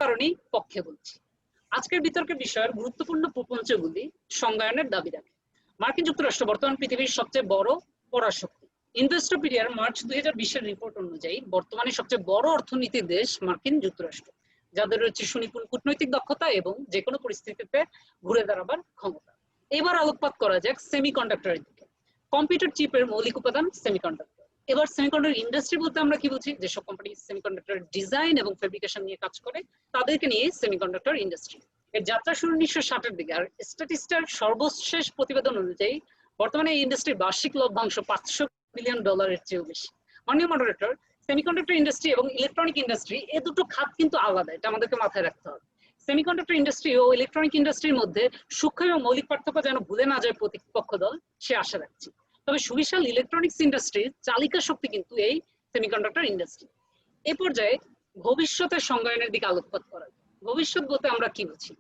কারণেই পক্ষে বলছি। আজকের বিতর্কের বিষয়ের গুরুত্বপূর্ণ প্রপঞ্চগুলি সংজ্ঞায়নের দাবি রাখে। মার্কিন যুক্তরাষ্ট্র বর্তমান পৃথিবীর সবচেয়ে বড় পরাশক্তি। ইনভেস্টোপিডিয়ার মার্চ 2020 রিপোর্ট অনুযায়ী বর্তমানে সবচেয়ে বড় অর্থনীতির দেশ মার্কিন যুক্তরাষ্ট্র, যাদের রয়েছে সুনিপুণ কূটনৈতিক দক্ষতা এবং যে কোনো পরিস্থিতিতে ঘুরে দাঁড়াবার ক্ষমতা। এবার আলোকপাত করা যাক সেমিকন্ডাক্টরের দিকে। কম্পিউটার চিপের মৌলিক উপাদান সেমিকন্ডাক্টর। এবার সেমিকন্ডাক্টর ইন্ডাস্ট্রি বলতে আমরা কি বুঝি? যেসব কোম্পানি সেমিকন্ডাক্টর ডিজাইন এবং ফেব্রিকেশন নিয়ে কাজ করে তাদেরকে নিয়ে সেমিকন্ডাক্টর ইন্ডাস্ট্রি। এর যাত্রা শুরু 1960-এর দিকে। আর স্ট্যাটিস্টার সর্বশেষ প্রতিবেদন অনুযায়ী বর্তমানে এই ইন্ডাস্ট্রির বার্ষিক লভ্যাংশ $500 বিলিয়ন চেয়েও বেশি। মাননীয় মডারেটর, সেমিকন্ডাক্টর ইন্ডাস্ট্রি এবং ইলেকট্রনিক ইন্ডাস্ট্রি এই দুটো খাত কিন্তু আলাদা, এটা আমাদেরকে মাথায় রাখতে হবে। সেমিকন্ডাক্টর ইন্ডাস্ট্রি ও ইলেকট্রনিক ইন্ডাস্ট্রির মধ্যে সূক্ষ্ম এবং মৌলিক পার্থক্য যেন ভুলে না যায় প্রতিপক্ষ দল, সে আশা রাখছি। তবে সুবিশাল ইলেকট্রনিক্স ইন্ডাস্ট্রির চালিকা শক্তি কিন্তু এই সেমিকন্ডাক্টর ইন্ডাস্ট্রি। এ পর্যায়ে ভবিষ্যতের সংজ্ঞায়নের দিকে আলোকপাত করা যায়। ভবিষ্যৎ বলতে আমরা কি বুঝি?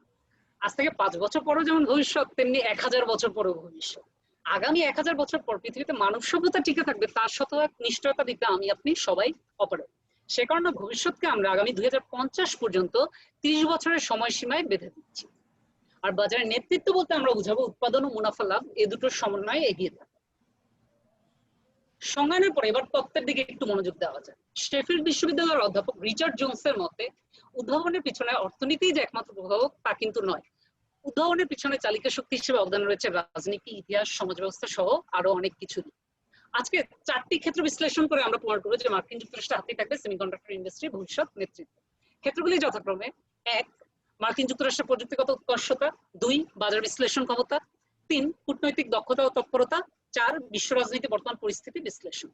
আজ থেকে 5 বছর পরও যেমন ভবিষ্যৎ, তেমনি 1000 বছর পরও ভবিষ্যৎ। আগামী 1000 বছর পর পৃথিবীতে মানব সভ্যতা টিকে থাকবে তার শতভাগ নিশ্চয়তা দিতে আমি আপনি সবাই অপারগ। সে কারণে ভবিষ্যৎকে আমরা আগামী 2050 পর্যন্ত 30 বছরের সময়সীমায় বেঁধে দিচ্ছি। আর বাজারের নেতৃত্ব বলতে আমরা বুঝাবো উৎপাদন ও মুনাফা লাভ, এ দুটোর সমন্বয়ে এগিয়ে থাকা। সংজ্ঞায়নের পরে এবার তত্ত্বের দিকে একটু মনোযোগ দেওয়া যায়। শেফিল্ড বিশ্ববিদ্যালয়ের অধ্যাপক রিচার্ড জোনসের মতে উদ্ভাবনের পিছনে অর্থনীতি যে একমাত্র প্রভাবক তা কিন্তু নয়। উদ্ভাবনের পিছনে চালিকা শক্তি হিসেবে অবদান রয়েছে রাজনীতি, ইতিহাস, সমাজ ব্যবস্থা সহ আরো অনেক কিছু। আজকে 4টি ক্ষেত্র বিশ্লেষণ করে আমরা প্রমাণ করবো যে মার্কিন যুক্তরাষ্ট্রের হাতে থাকবে সেমিকন্ডাক্টর ইন্ডাস্ট্রির ভবিষ্যৎ নেতৃত্ব। ক্ষেত্রগুলি যথাক্রমে: 1, মার্কিন যুক্তরাষ্ট্রের প্রযুক্তিগত উৎকর্ষতা; 2, বাজার বিশ্লেষণ ক্ষমতা; 3, কূটনৈতিক দক্ষতা ও তৎপরতা; 4, বিশ্ব রাজনীতি বর্তমান পরিস্থিতি বিশ্লেষণ।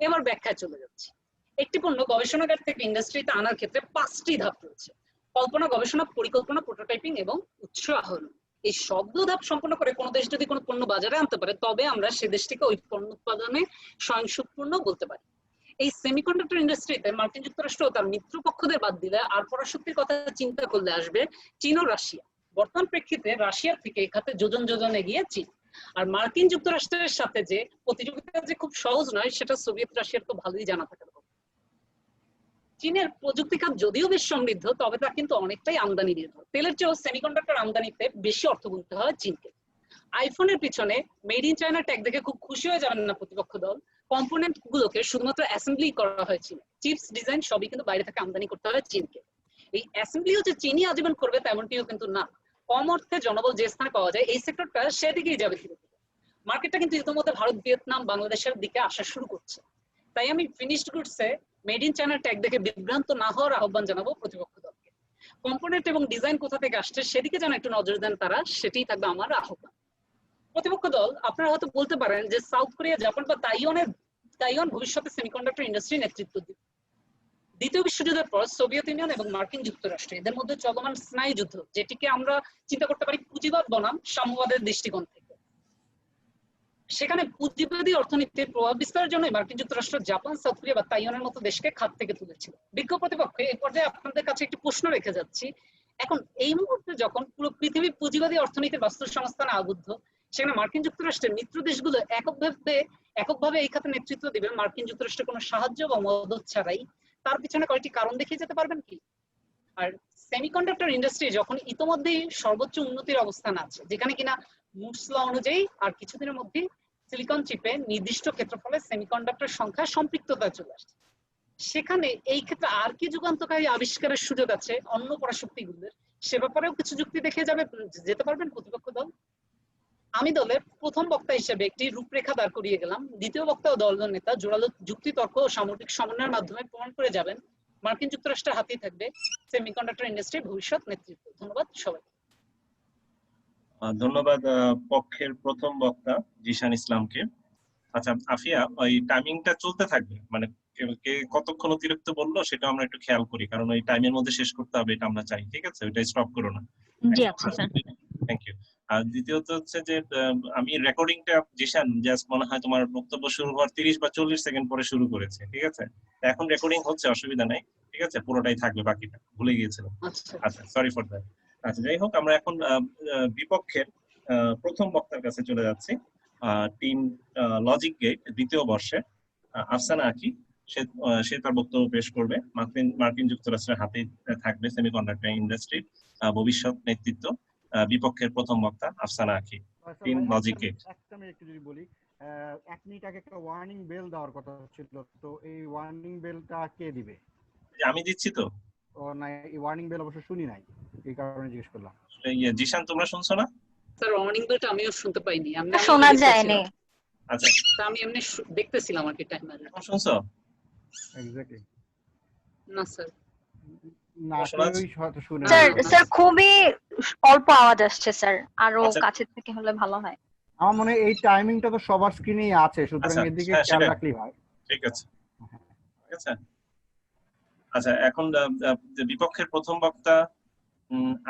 এবার ব্যাখ্যায় চলে যাচ্ছি। একটি পণ্য গবেষণাগার থেকে ইন্ডাস্ট্রিতে আনার ক্ষেত্রে 5টি ধাপ রয়েছে: কল্পনা, গবেষণা, পরিকল্পনা, প্রোটোটাইপিং এবং উৎস আহরণ। এই শব্দ ধাপ সম্পন্ন করে কোনো দেশ যদি কোনো পণ্য বাজারে আনতে পারে তবে আমরা সে দেশটিকে ওই পণ্য উৎপাদনে স্বয়ংসম্পূর্ণ বলতে পারি। এই সেমিকন্ডাক্টর ইন্ডাস্ট্রিতে মার্কিন যুক্তরাষ্ট্র ও তার মিত্রপক্ষদের বাদ দিলে আর পরাশক্তির কথা চিন্তা করলে আসবে চীন ও রাশিয়া। বর্তমান প্রেক্ষিতে রাশিয়ার থেকে এই খাতে যোজন যোজন এগিয়ে চীন। আর মার্কিন যুক্তরাষ্ট্রের সাথে যে প্রতিযোগিতা যে খুব সহজ নয় সেটা সোভিয়েত রাশিয়ার তো ভালোই জানা থাকার কথা। চীনের প্রযুক্তি খাত যদিও বেশ সমৃদ্ধ, তবে তা কিন্তু অনেকটাই আমদানি নির্ভর। তেলের চেয়েও সেমিকন্ডাক্টর আমদানিতে বেশি অর্থ গুনতে হয় চীনকে। আইফোনের পিছনে মেড ইন চায়না ট্যাগ দেখে খুব খুশি হয়ে যাবেন না প্রতিপক্ষ দল। কম্পোনেন্ট গুলোকে শুধুমাত্র অ্যাসেম্বলি করা হয়েছিল, চিপস, ডিজাইন সবই কিন্তু বাইরে থেকে আমদানি করতে হয় চীনকে। এই অ্যাসেম্বলিও যে চীনই আজীবন করবে তেমনটিও কিন্তু না। কম অর্থে জনবল যে স্থানে পাওয়া যায় এই সেক্টরটা সেদিকেই যাবে ধীরে ধীরে। মার্কেটটা কিন্তু ইতিমধ্যে ভারত, ভিয়েতনাম, বাংলাদেশের দিকে আসা শুরু করছে। তাই আমি ফিনিশড গুডসে মেড ইন চায়না ট্যাগ দেখে বিভ্রান্ত না হওয়ার আহ্বান জানাবো প্রতিপক্ষ দলকে। কম্পোনেন্ট এবং ডিজাইন কোথা থেকে আসছে সেদিকে যেন একটু নজর দেন তারা, সেটাই থাকবে আমার আহ্বান। প্রতিপক্ষ দল, আপনারা হয়তো বলতে পারেন যে সাউথ কোরিয়া, জাপান বা তাইওয়ান ভবিষ্যতে সেমিকন্ডাক্টর ইন্ডাস্ট্রি নেতৃত্ব দিবে। দ্বিতীয় বিশ্বযুদ্ধের পর সোভিয়েত ইউনিয়ন এবং মার্কিন যুক্তরাষ্ট্র এদের মধ্যে চলমান স্নায়ুযুদ্ধ, যেটিকে আমরা চিন্তা করতে পারি পুঁজিবাদ বনাম সাম্যবাদের দৃষ্টিকোণ থেকে। সেখানে পুঁজিবাদী অর্থনীতির প্রভাব বিস্তারের জন্য মার্কিন যুক্তরাষ্ট্র জাপান, সাউথ কোরিয়া বা তাইওয়ানের মতো দেশকে খাত থেকে তুলেছিল। বিজ্ঞ প্রতিপক্ষে এই পর্যায়ে আপনাদের কাছে একটি প্রশ্ন রেখে যাচ্ছি। এখন এই মুহূর্তে যখন পুরো পৃথিবী পুঁজিবাদী অর্থনীতির বাস্তুসংস্থানে আবদ্ধ, সেখানে মার্কিন যুক্তরাষ্ট্রের মিত্র দেশগুলো এককভাবে এই খাতে নেতৃত্ব দিবে মার্কিন যুক্তরাষ্ট্রের কোনো সাহায্য বা মদদ ছাড়াই, তার পিছনে কয়েকটি কারণ দেখিয়ে যেতে পারবেন কি? আর সেমিকন্ডাক্টর ইন্ডাস্ট্রি যখন ইতোমধ্যেই সর্বোচ্চ উন্নতির অবস্থান আছে, যেখানে কিনা মুরস ল অনুযায়ী আর কিছুদিনের মধ্যে সিলিকন চিপে নির্দিষ্ট ক্ষেত্রফলে সেমিকন্ডাক্টর সংখ্যা সম্পৃক্ততা চলে আসছে, সেখানে এই ক্ষেত্রে আর কি যুগান্তকারী আবিষ্কারের সুযোগ আছে অন্য পরাশক্তিগুলোর, সে ব্যাপারেও কিছু যুক্তি দেখে যেতে পারবেন প্রতিপক্ষ দল। আমি দলের প্রথম বক্তা হিসেবে একটি রূপরেখা দাঁড় করিয়ে গেলাম। দ্বিতীয় বক্তা ও দলদল নেতা জোরালো যুক্তি, তর্ক ও সামগ্রিক সমন্বয়ের মাধ্যমে প্রমাণ করে যাবেন মার্কিন যুক্তরাষ্ট্রের হাতেই থাকবে সেমিকন্ডাক্টর ইন্ডাস্ট্রির ভবিষ্যৎ নেতৃত্ব। ধন্যবাদ সবাই। ধন্যবাদ পক্ষের প্রথম বক্তা জিশান ইসলামকে। আচ্ছা আফিয়া, ওই টাইমিংটা চলতে থাকবে, মানে কে কতক্ষণ অতিরিক্ত বললো সেটা আমরা একটু খেয়াল করি, কারণ ওই টাইমের মধ্যে শেষ করতে হবে, এটা আমরা চাই। ঠিক আছে, ওইটা স্টপ করো না। জি আচ্ছা স্যার, থ্যাংক ইউ। আর দ্বিতীয়ত হচ্ছে যে আমি রেকর্ডিংটা জিশান জাস্ট মনে হয় তোমার বক্তব্য শুরু হওয়ার 30 বা 40 সেকেন্ড পরে শুরু করেছে। ঠিক আছে, এখন রেকর্ডিং হচ্ছে, অসুবিধা নাই। ঠিক আছে, পুরোটাই থাকবে, বাকিটা ভুলে গিয়েছিলাম। আচ্ছা, সরি ফর দ্যাট। আচ্ছা, যাই হোক, আমরা এখন বিপক্ষের প্রথম বক্তার কাছে চলে যাচ্ছি। টিম লজিক গেট দ্বিতীয় বর্ষে আফসানা আকি। সে তার বক্তব্য পেশ করবে। মার্কিন যুক্তরাষ্ট্রের হাতেই থাকবে সেমিকন্ডাক্টর ইন্ডাস্ট্রির ভবিষ্যৎ নেতৃত্ব। বিপক্ষের প্রথম বক্তা আফসানা আখি, টিম লজিকে। একটা মিনিট একটু যদি বলি, 1 মিনিট আগে একটা ওয়ার্নিং বেল দেওয়ার কথা ছিল, তো এই ওয়ার্নিং বেলটা কে দিবে? আমি দিচ্ছি তো। ও না, এই ওয়ার্নিং বেল অবশ্য শুনি নাই, এই কারণে জিজ্ঞেস করলাম। জিশান, তোমরা শুনছো না? স্যার ওয়ার্নিং বেলটা আমিও শুনতে পাইনি। শোনা যায়নি। আচ্ছা, আমি এমনি দেখতেছিলাম আর কি টাইমার। শুনছো? এক্স্যাক্টলি না স্যার, না, কেউই হয়তো শুনে স্যার না। স্যার খুবই অল্প আওয়াজ আসছে স্যার, আরো আচ্ছা। কাছে থেকে হলে ভালো হয়। আমার মনে হয় এই টাইমিংটা তো সবার স্ক্রিনেই আছে, সুতরাং আচ্ছা, এদিকে হ্যাঁ, খেয়াল সেটাই। রাখলেই হয়। ঠিক আছে, ঠিক আছে। আচ্ছা, এখন বিপক্ষের প্রথম বক্তা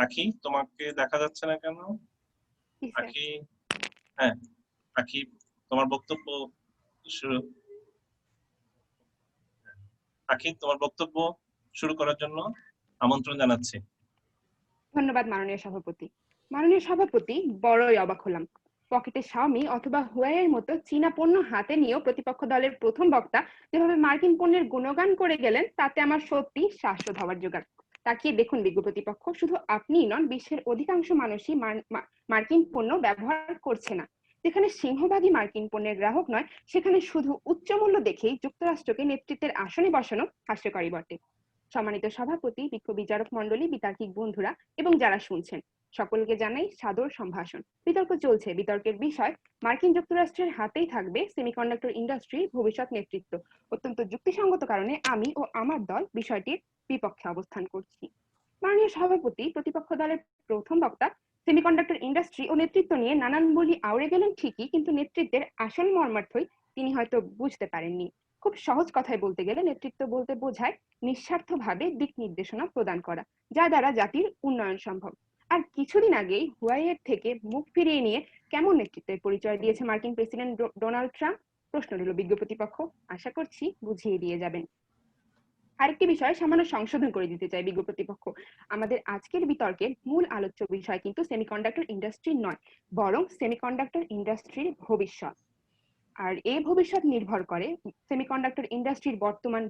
আখি, তোমাকে দেখা যাচ্ছে না কেন? আখি, হ্যাঁ আখি, তোমার বক্তব্য শুরু। আখি, তোমার বক্তব্য শুরু করার জন্য আমন্ত্রণ জানাচ্ছি। ধন্যবাদ মাননীয় সভাপতি। মাননীয় সভাপতি, বড়ই অবাক হলাম। পকেটে শাওমি অথবা হুয়াওয়ের মতো চীনা পণ্য হাতে নিয়েও প্রতিপক্ষ দলের প্রথম বক্তা যেভাবে মার্কিন পণ্যের গুণগান করে গেলেন, তাতে আমার সত্যি শ্বাসরোধ হওয়ার জোগাড়। তাকিয়ে দেখুন বিজ্ঞ প্রতিপক্ষ, শুধু আপনিই নন, বিশ্বের অধিকাংশ মানুষই মার্কিন পণ্য ব্যবহার করছে না। যেখানে সিংহভাগই মার্কিন পণ্যের গ্রাহক নয়, সেখানে শুধু উচ্চ মূল্য দেখেই যুক্তরাষ্ট্রকে নেতৃত্বের আসনে বসানো হাস্যকরই বটে। সম্মানিত সভাপতি, বিজ্ঞ বিচারক মণ্ডলী, বিতার্কিক বন্ধুরা এবং যারা শুনছেন, সকলকে জানাই সাদর সম্ভাষণ। বিতর্ক চলছে, বিতর্কের বিষয় মার্কিন যুক্তরাষ্ট্রের হাতেই থাকবে সেমিকন্ডাক্টর ইন্ডাস্ট্রির ভবিষ্যৎ নেতৃত্ব। অত্যন্ত যুক্তিসঙ্গত কারণে আমি ও আমার দল বিষয়টির বিপক্ষে অবস্থান করছি। মাননীয় সভাপতি, প্রতিপক্ষ দলের প্রথম বক্তা সেমিকন্ডাক্টর ইন্ডাস্ট্রি ও নেতৃত্ব নিয়ে নানান বলি আউড়ে গেলেন ঠিকই, কিন্তু নেতৃত্বের আসল মর্মার্থই তিনি হয়তো বুঝতে পারেননি। খুব সহজ কথায় বলতে গেলে নেতৃত্ব বলতে বোঝায় নিঃস্বার্থভাবে দিক নির্দেশনা প্রদান করা, যা দ্বারা জাতির উন্নয়ন সম্ভব। আর কিছুদিন আগেই হুয়াওয়ের থেকে মুখ ফিরিয়ে নিয়ে কেমন নেতৃত্বের পরিচয় দিয়েছে মার্কিন প্রেসিডেন্ট ডোনাল্ড ট্রাম্প? প্রশ্ন রইল বিজ্ঞ প্রতিপক্ষ, আশা করছি বুঝিয়ে দিয়ে যাবেন। আরেকটি বিষয় সামান্য সংশোধন করে দিতে চাই বিজ্ঞ প্রতিপক্ষ, আমাদের আজকের বিতর্কের মূল আলোচ্য বিষয় কিন্তু সেমিকন্ডাক্টর ইন্ডাস্ট্রি নয়, বরং সেমিকন্ডাক্টর ইন্ডাস্ট্রির ভবিষ্যৎ। আর এই ভবিষ্যৎ নির্ভর করে সেমিকন্ডাক্টর ইন্ডাস্ট্রির বর্তমান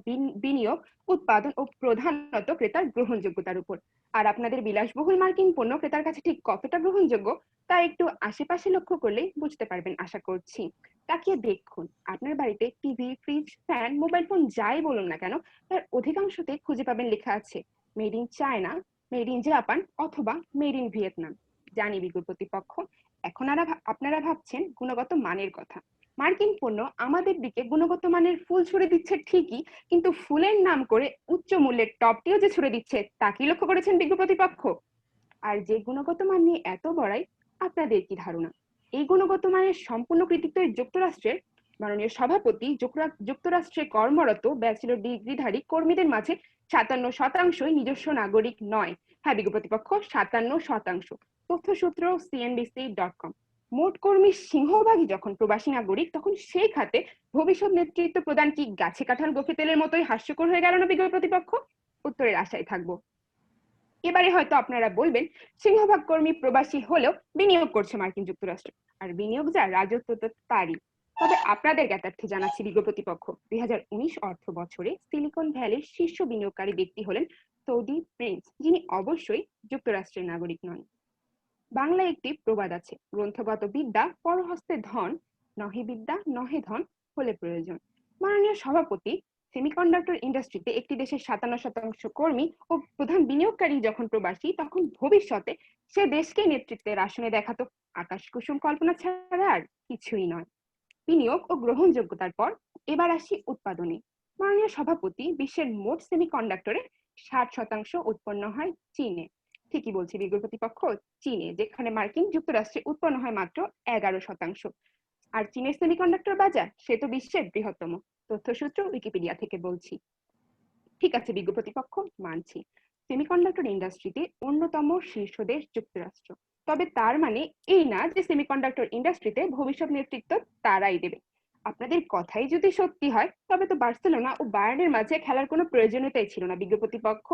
বিনিয়োগ, উৎপাদন ও প্রধানত ক্রেতার গ্রহণযোগ্যতার উপর। আর আপনাদের বিলাসবহুল মার্কিন পণ্য ক্রেতার কাছে ঠিক কতটা গ্রহণযোগ্য তা একটু আশেপাশে লক্ষ্য করলেই বুঝতে পারবেন আশা করছি। তাকিয়ে দেখুন, আপনার বাড়িতে TV, fridge, fan, mobile phone যাই বলুন না কেন, তার অধিকাংশতে খুঁজে পাবেন লেখা আছে made in China, made in Japan অথবা মেড ইন ভিয়েতনাম। জানি বিজ্ঞ প্রতিপক্ষ, এখন আপনারা ভাবছেন গুণগত মানের কথা। মার্কিন পণ্য আমাদের দিকে গুণগত মানের ফুল ছুড়ে দিচ্ছে ঠিকই, কিন্তু ফুলের নাম করে উচ্চ মূল্যের টপটিও যে ছুড়ে দিচ্ছে তা কি লক্ষ্য করেছেন বিজ্ঞ প্রতিপক্ষ? আর যে গুণগত মান নিয়ে এত বড়াই, আপনাদের কি ধারণা এই গুণগত মানের সম্পূর্ণ কৃতিত্ব যুক্তরাষ্ট্রের? মাননীয় সভাপতি, যুক্তরাষ্ট্রে কর্মরত ব্যাচেলর ডিগ্রিধারী কর্মীদের মাঝে 57% নিজস্ব নাগরিক নয়। হ্যাঁ বিজ্ঞ প্রতিপক্ষ, 57%। তথ্যসূত্র cnbc.com। মোট কর্মীর সিংহভাগই যখন প্রবাসী নাগরিক, তখন সেই খাতে ভবিষ্যৎ নেতৃত্ব প্রদান কি গাছে কাঁঠাল গোফে তেলের মতোই হাস্যকর হয়ে গেল না বিজ্ঞ প্রতিপক্ষ? উত্তরের আশায় থাকবো। এবারে হয়তো আপনারা বলবেন, সিংহভাগ কর্মী প্রবাসী হলেও বিনিয়োগ করছে মার্কিন যুক্তরাষ্ট্র, আর বিনিয়োগ যা রাজত্ব তো তারই। তবে আপনাদের জ্ঞাতার্থে জানাচ্ছি বিজ্ঞ প্রতিপক্ষ, 2019 অর্থ বছরে সিলিকন ভ্যালির শীর্ষ বিনিয়োগকারী ব্যক্তি হলেন সৌদি প্রিন্স, যিনি অবশ্যই যুক্তরাষ্ট্রের নাগরিক নন। বাংলায় একটি প্রবাদ আছে, গ্রন্থগত বিদ্যা পরহস্তে ধন, নহে বিদ্যা নহে ধন হলে প্রয়োজন। মাননীয় সভাপতি, সেমিকন্ডাক্টর ইন্ডাস্ট্রিতে একটি দেশের 57% কর্মী ও প্রধান বিনিয়োগকারী যখন প্রবাসী, তখন ভবিষ্যতে সে দেশকে নেতৃত্বের আসনে দেখাতো আকাশ কুসুম কল্পনা ছাড়া আর কিছুই নয়। বিনিয়োগ ও গ্রহণযোগ্যতার পর এবার আসি উৎপাদনে। মাননীয় সভাপতি, বিশ্বের মোট সেমিকন্ডাক্টরের 60% উৎপন্ন হয় চীনে। ঠিকই বলছি বিজ্ঞ প্রতিপক্ষ, চীনে, যেখানে মার্কিন যুক্তরাষ্ট্রে উৎপন্ন হয় মাত্র 11%। আর চীনের সেমিকন্ডাক্টর বাজার সে তো বিশ্বের বৃহত্তম। তথ্যসূত্র উইকিপিডিয়া থেকে বলছি। ঠিক আছে বিজ্ঞ প্রতিপক্ষ, মানছি সেমিকন্ডাক্টর ইন্ডাস্ট্রিতে অন্যতম শীর্ষ দেশ যুক্তরাষ্ট্র। তবে তার মানে এই না যে সেমিকন্ডাক্টর ইন্ডাস্ট্রিতে ভবিষ্যৎ নেতৃত্ব তারাই দেবে। আপনাদের কথাই যদি সত্যি হয়, তবে তো বার্সেলোনা ও বায়ার্নের মাঝে খেলার কোনো প্রয়োজনীয়তাই ছিল না বিজ্ঞ প্রতিপক্ষ।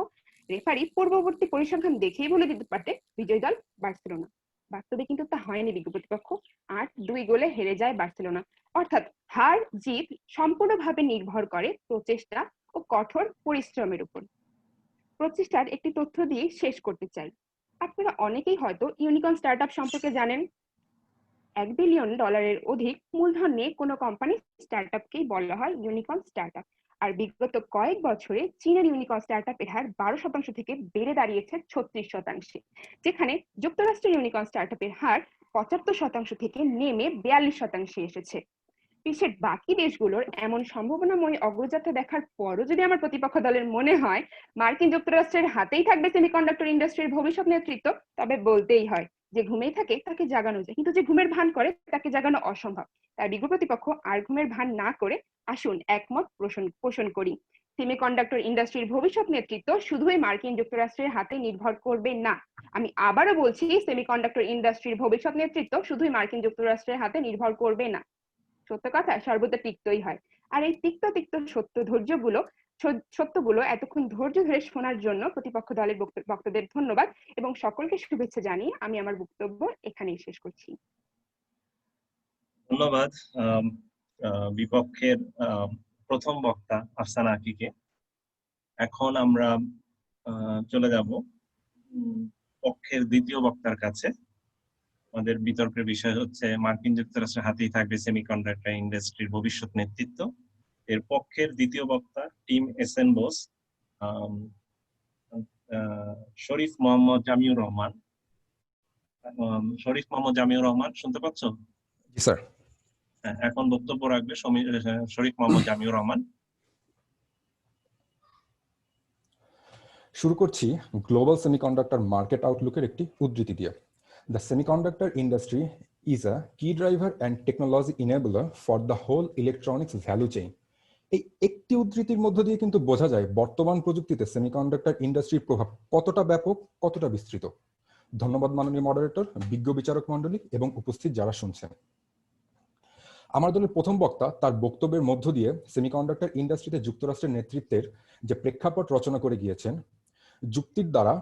রেফারি পূর্ববর্তী পরিসংখ্যান দেখেই বলে দিতে পারতে বিজয়ী দল বার্সেলোনা। বাস্তবে কিন্তু তা হয়নি। বিজ্ঞ প্রতিপক্ষ ৮-২ গোলে হেরে যায় বার্সেলোনা। অর্থাৎ হার জিত সম্পূর্ণভাবে নির্ভর করে প্রচেষ্টা ও কঠোর পরিশ্রমের উপর। প্রচেষ্টার একটি তথ্য দিয়ে শেষ করতে চাই। আপনারা অনেকেই হয়তো ইউনিকর্ন স্টার্টআপ সম্পর্কে জানেন। $1 বিলিয়ন অধিক মূলধন নিয়ে কোনো কোম্পানি স্টার্টআপকেই বলা হয় ইউনিকর্ন স্টার্টআপ। আর বিগত কয়েক বছরে চীনের ইউনিকর্ন স্টার্টআপের হার 12% থেকে বেড়ে দাঁড়িয়েছে 36%, যেখানে যুক্তরাষ্ট্রের ইউনিকর্ন স্টার্টআপের হার 75% থেকে নেমে 42% এসেছে। বিশ্বের বাকি দেশগুলোর এমন সম্ভাবনাময় অগ্রযাত্রা দেখার পরও যদি আমার প্রতিপক্ষ দলের মনে হয় মার্কিন যুক্তরাষ্ট্রের হাতেই থাকবে সেমিকন্ডাক্টর ইন্ডাস্ট্রির ভবিষ্যৎ নেতৃত্ব, তবে বলতেই হয় যে ঘুমেই থাকে তাকে জাগানো যায়, কিন্তু যে ঘুমের ভান করে তাকে জাগানো অসম্ভব। তার বিজ্ঞ প্রতিপক্ষ আর ঘুমের ভান না করে আসুন একমত পোষণ করি। সেমিকন্ডাক্টর ইন্ডাস্ট্রির ভবিষ্যৎ নেতৃত্ব শুধুই মার্কিন যুক্তরাষ্ট্রের হাতে নির্ভর করবে না। আমি আবারও বলছি, সেমিকন্ডাক্টর ইন্ডাস্ট্রির ভবিষ্যৎ নেতৃত্ব শুধুই মার্কিন যুক্তরাষ্ট্রের হাতে নির্ভর করবে না। সত্য কথা সর্বদা তিক্তই হয়। আর এই তিক্ত সত্যগুলো এতক্ষণ ধৈর্য ধরে শোনার জন্য প্রতিপক্ষ দলের বক্তাদের ধন্যবাদ এবং সকলকে শুভেচ্ছা জানিয়ে আমি আমার বক্তব্য এখানেই শেষ করছি। ধন্যবাদ বিপক্ষের প্রথম বক্তা আফসানা আকিকে। এখন আমরা চলে যাব পক্ষের দ্বিতীয় বক্তার কাছে। আমাদের বিতর্কের বিষয় হচ্ছে মার্কিন যুক্তরাষ্ট্রের হাতেই থাকবে সেমিকন্ডাক্টর ইন্ডাস্ট্রির ভবিষ্যৎ নেতৃত্ব। এর পক্ষের দ্বিতীয় বক্তা টিম এসএন বোস, শরীফ মোহাম্মদ জামিউর রহমান। শরীফ মোহাম্মদ জামিউর রহমান, শুনতে পাচ্ছ? জি স্যার। এখন বক্তব্য রাখবে শরীফ মোহাম্মদ জামিউর রহমান। শুরু করছি গ্লোবাল সেমিকন্ডাক্টর মার্কেট আউটলুকের একটি উদ্ধৃতি দিয়ে। The semiconductor industry is a key driver and technology enabler for the whole electronics value chain. এই একটি উদ্ধৃতির মধ্য দিয়ে কিন্তু বোঝা যায় বর্তমান প্রযুক্তিতে সেমিকন্ডাক্টর ইন্ডাস্ট্রির প্রভাব কতটা ব্যাপক, কতটা বিস্তৃত। ধন্যবাদ মাননীয় মডারেটর, বিজ্ঞ বিচারক মণ্ডলী এবং উপস্থিত যারা শুনছেন। আমার দলের প্রথম বক্তা তার বক্তব্যের মধ্য দিয়ে সেমিকন্ডাক্টর ইন্ডাস্ট্রিতে যুক্তরাষ্ট্রের নেতৃত্বের যে প্রেক্ষাপট রচনা করে গিয়েছেন, যুক্তির দ্বারা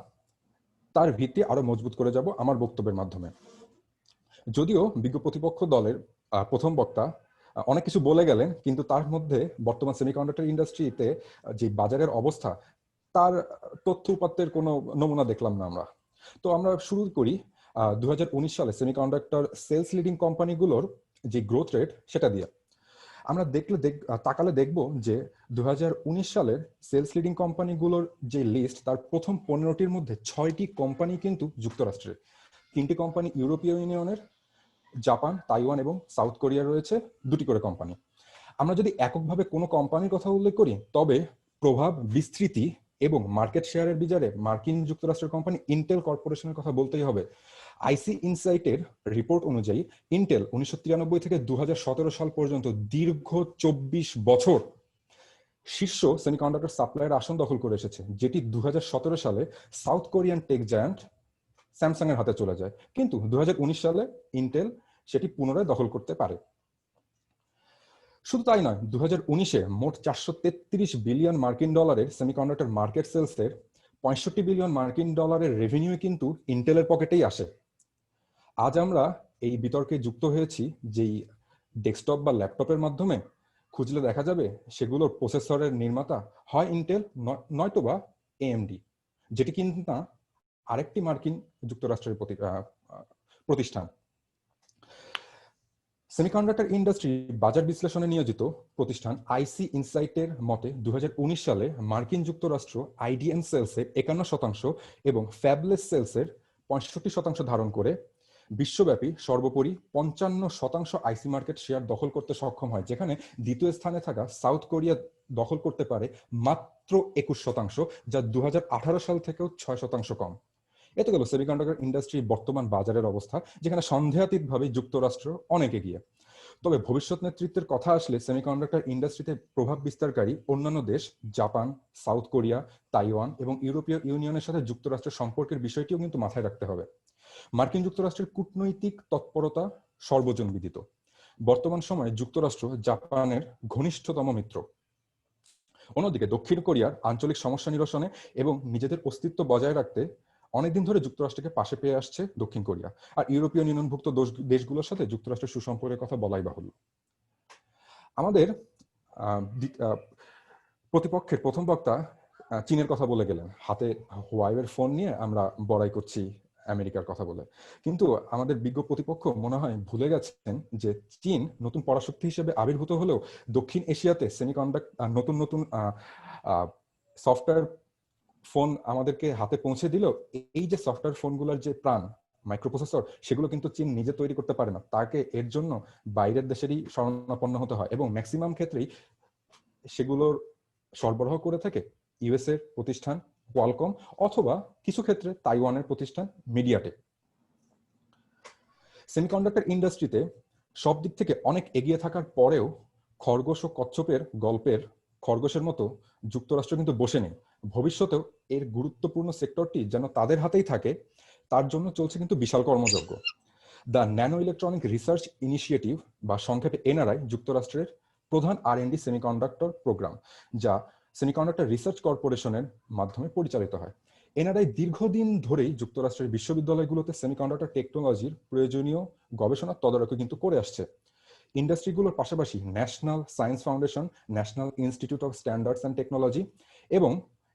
তার ভিত্তি আরো মজবুত করে যাব আমার বক্তব্যের মাধ্যমে। যদিও বিজ্ঞ প্রতিপক্ষ দলের প্রথম বক্তা অনেক কিছু বলে গেলেন, কিন্তু তার মধ্যে বর্তমান সেমিকন্ডাক্টর ইন্ডাস্ট্রিতে যে বাজারের অবস্থা তার তথ্য উপাত্তের কোনো নমুনা দেখলাম না আমরা। তো আমরা শুরু করি 2019 সালে সেমিকন্ডাক্টর সেলস লিডিং কোম্পানিগুলোর যে গ্রোথ রেট সেটা দিয়ে। আমরা তাকালে দেখব যে 2019 সালের সেলস লিডিং কোম্পানিগুলোর যে লিস্ট, তার প্রথম 15টির মধ্যে 6টি কোম্পানি কিন্তু যুক্তরাষ্ট্রের, 3টি কোম্পানি ইউরোপীয় ইউনিয়নের, জাপান, তাইওয়ান এবং সাউথ কোরিয়ার রয়েছে 2টি করে কোম্পানি। আমরা যদি এককভাবে কোনো কোম্পানির কথা উল্লেখ করি, তবে প্রভাব, বিস্তৃতি এবং মার্কেট শেয়ারের বিচারে মার্কিন যুক্তরাষ্ট্রের কোম্পানি ইন্টেল কর্পোরেশনের কথা বলতেই হবে। আইসি ইনসাইটের রিপোর্ট অনুযায়ী ইন্টেল 1993 থেকে 2017 সাল পর্যন্ত দীর্ঘ 24 বছর শীর্ষ সেমিকন্ডাক্টর সাপ্লাইয়ের আসন দখল করে এসেছে, যেটি 2017 সালে south Korean tech giant Samsung এর হাতে চলে যায়, কিন্তু 2019 সালে ইন্টেল সেটি পুনরায় দখল করতে পারে। শুধু তাই নয়, 2019-এ মোট 433 বিলিয়ন মার্কিন ডলারের সেমিকন্ডাক্টর মার্কেট সেলসের 65 বিলিয়ন মার্কিন ডলারের রেভিনিউ কিন্তু ইন্টেলের পকেটেই আসে। আজ আমরা এই বিতর্কে যুক্ত হয়েছি যেই ডেস্কটপ বা ল্যাপটপের মাধ্যমে, খুঁজলে দেখা যাবে সেগুলোর প্রসেসরের নির্মাতা হয় ইন্টেল নয়তোবা AMD, যেটি কিন্তু না আরেকটি মার্কিন যুক্তরাষ্ট্রের প্রতিষ্ঠান। সেমিকন্ডাক্টর ইন্ডাস্ট্রি বাজার বিশ্লেষণে নিয়োজিত প্রতিষ্ঠান আইসি ইনসাইটের মতে 2019 সালে মার্কিন যুক্তরাষ্ট্র আইডিএম সেলসের 51% এবং ফ্যাবলেস সেলসের 65% ধারণ করে বিশ্বব্যাপী সর্বোপরি 55% আইসি মার্কেট শেয়ার দখল করতে সক্ষম হয়, যেখানে দ্বিতীয় স্থানে থাকা সাউথ কোরিয়া দখল করতে পারে মাত্র 21%, যা 2018 সাল থেকেও 6% কম। এত গেল সেমিকন্ডাক্টর ইন্ডাস্ট্রি বর্তমান বাজারের অবস্থা, যেখানে সন্দেহাতীতভাবে যুক্তরাষ্ট্র অনেক এগিয়ে। তবে ভবিষ্যৎ নেতৃত্বের কথা আসলে সেমিকন্ডাক্টর ইন্ডাস্ট্রিতে প্রভাব বিস্তারকারী অন্যান্য দেশ জাপান, সাউথ কোরিয়া, তাইওয়ান এবং ইউরোপীয় ইউনিয়নের সাথে যুক্তরাষ্ট্রের সম্পর্কের বিষয়টিও কিন্তু মাথায় রাখতে হবে। মার্কিন যুক্তরাষ্ট্রের কূটনৈতিক তৎপরতা সর্বজন বিদিত। বর্তমান সময়ে যুক্তরাষ্ট্র জাপানের ঘনিষ্ঠতম মিত্র। অন্যদিকে দক্ষিণ কোরিয়ার আঞ্চলিক সমস্যা নিরসনে এবং নিজেদের অস্তিত্ব বজায় রাখতে অনেকদিন ধরে যুক্তরাষ্ট্রকে পাশে পেয়ে আসছে দক্ষিণ কোরিয়া, আর ইউরোপিয়ান ইউনিয়নভুক্ত দেশগুলোর সাথে যুক্তরাষ্ট্রের সুসম্পর্কের কথা বলাই বাহুল্য। আমাদের প্রতিপক্ষের প্রথম বক্তা চীনের কথা বলে গেলেন, হাতে হুয়াওয়ের ফোন নিয়ে আমরা বড়াই করছি আমেরিকার কথা বলে, কিন্তু আমাদের বিজ্ঞ প্রতিপক্ষ মনে হয় ভুলে গেছেন যে চীন নতুন পরাশক্তি হিসেবে আবির্ভূত হলেও দক্ষিণ এশিয়াতে সেমিকন্ডাক্টর নতুন নতুন সফটওয়্যার ফোন আমাদেরকে হাতে পৌঁছে দিলেও এই যে সফটওয়্যার ফোনগুলোর যে প্রাণ মাইক্রোপ্রসেসর, সেগুলো কিন্তু চীন নিজে তৈরি করতে পারে না, তাকে এর জন্য বাইরের দেশেরই শরণাপন্ন হতে হয়, এবং ম্যাক্সিমাম ক্ষেত্রেই সেগুলোর সরবরাহ করে থাকে ইউএসএ প্রতিষ্ঠান কোয়ালকম, অথবা কিছু ক্ষেত্রে তাইওয়ানের প্রতিষ্ঠান মিডিয়াটেক। সেমিকন্ডাক্টর ইন্ডাস্ট্রিতে সব দিক থেকে অনেক এগিয়ে থাকার পরেও খরগোশ ও কচ্ছপের গল্পের খরগোশের মতো যুক্তরাষ্ট্র কিন্তু বসে নেই। ভবিষ্যতেও এর গুরুত্বপূর্ণ সেক্টরটি যেন তাদের হাতেই থাকে, তার জন্য চলছে কিন্তু বিশাল কর্মযজ্ঞ। The nano electronic research initiative বা সংক্ষেপে এনআরআই যুক্তরাষ্ট্রের প্রধান R&D সেমিকন্ডাক্টর প্রোগ্রাম, যা সেমিকন্ডাক্টর রিসার্চ কর্পোরেশনের মাধ্যমে পরিচালিত হয়। এনআরআই দীর্ঘদিন ধরেই যুক্তরাষ্ট্রের বিশ্ববিদ্যালয়গুলোতে সেমিকন্ডাক্টর টেকনোলজির প্রয়োজনীয় গবেষণা তদারকি কিন্তু করে আসছে। ইন্ডাস্ট্রিগুলোর পাশাপাশি national science foundation, national institute of standards and technology এবং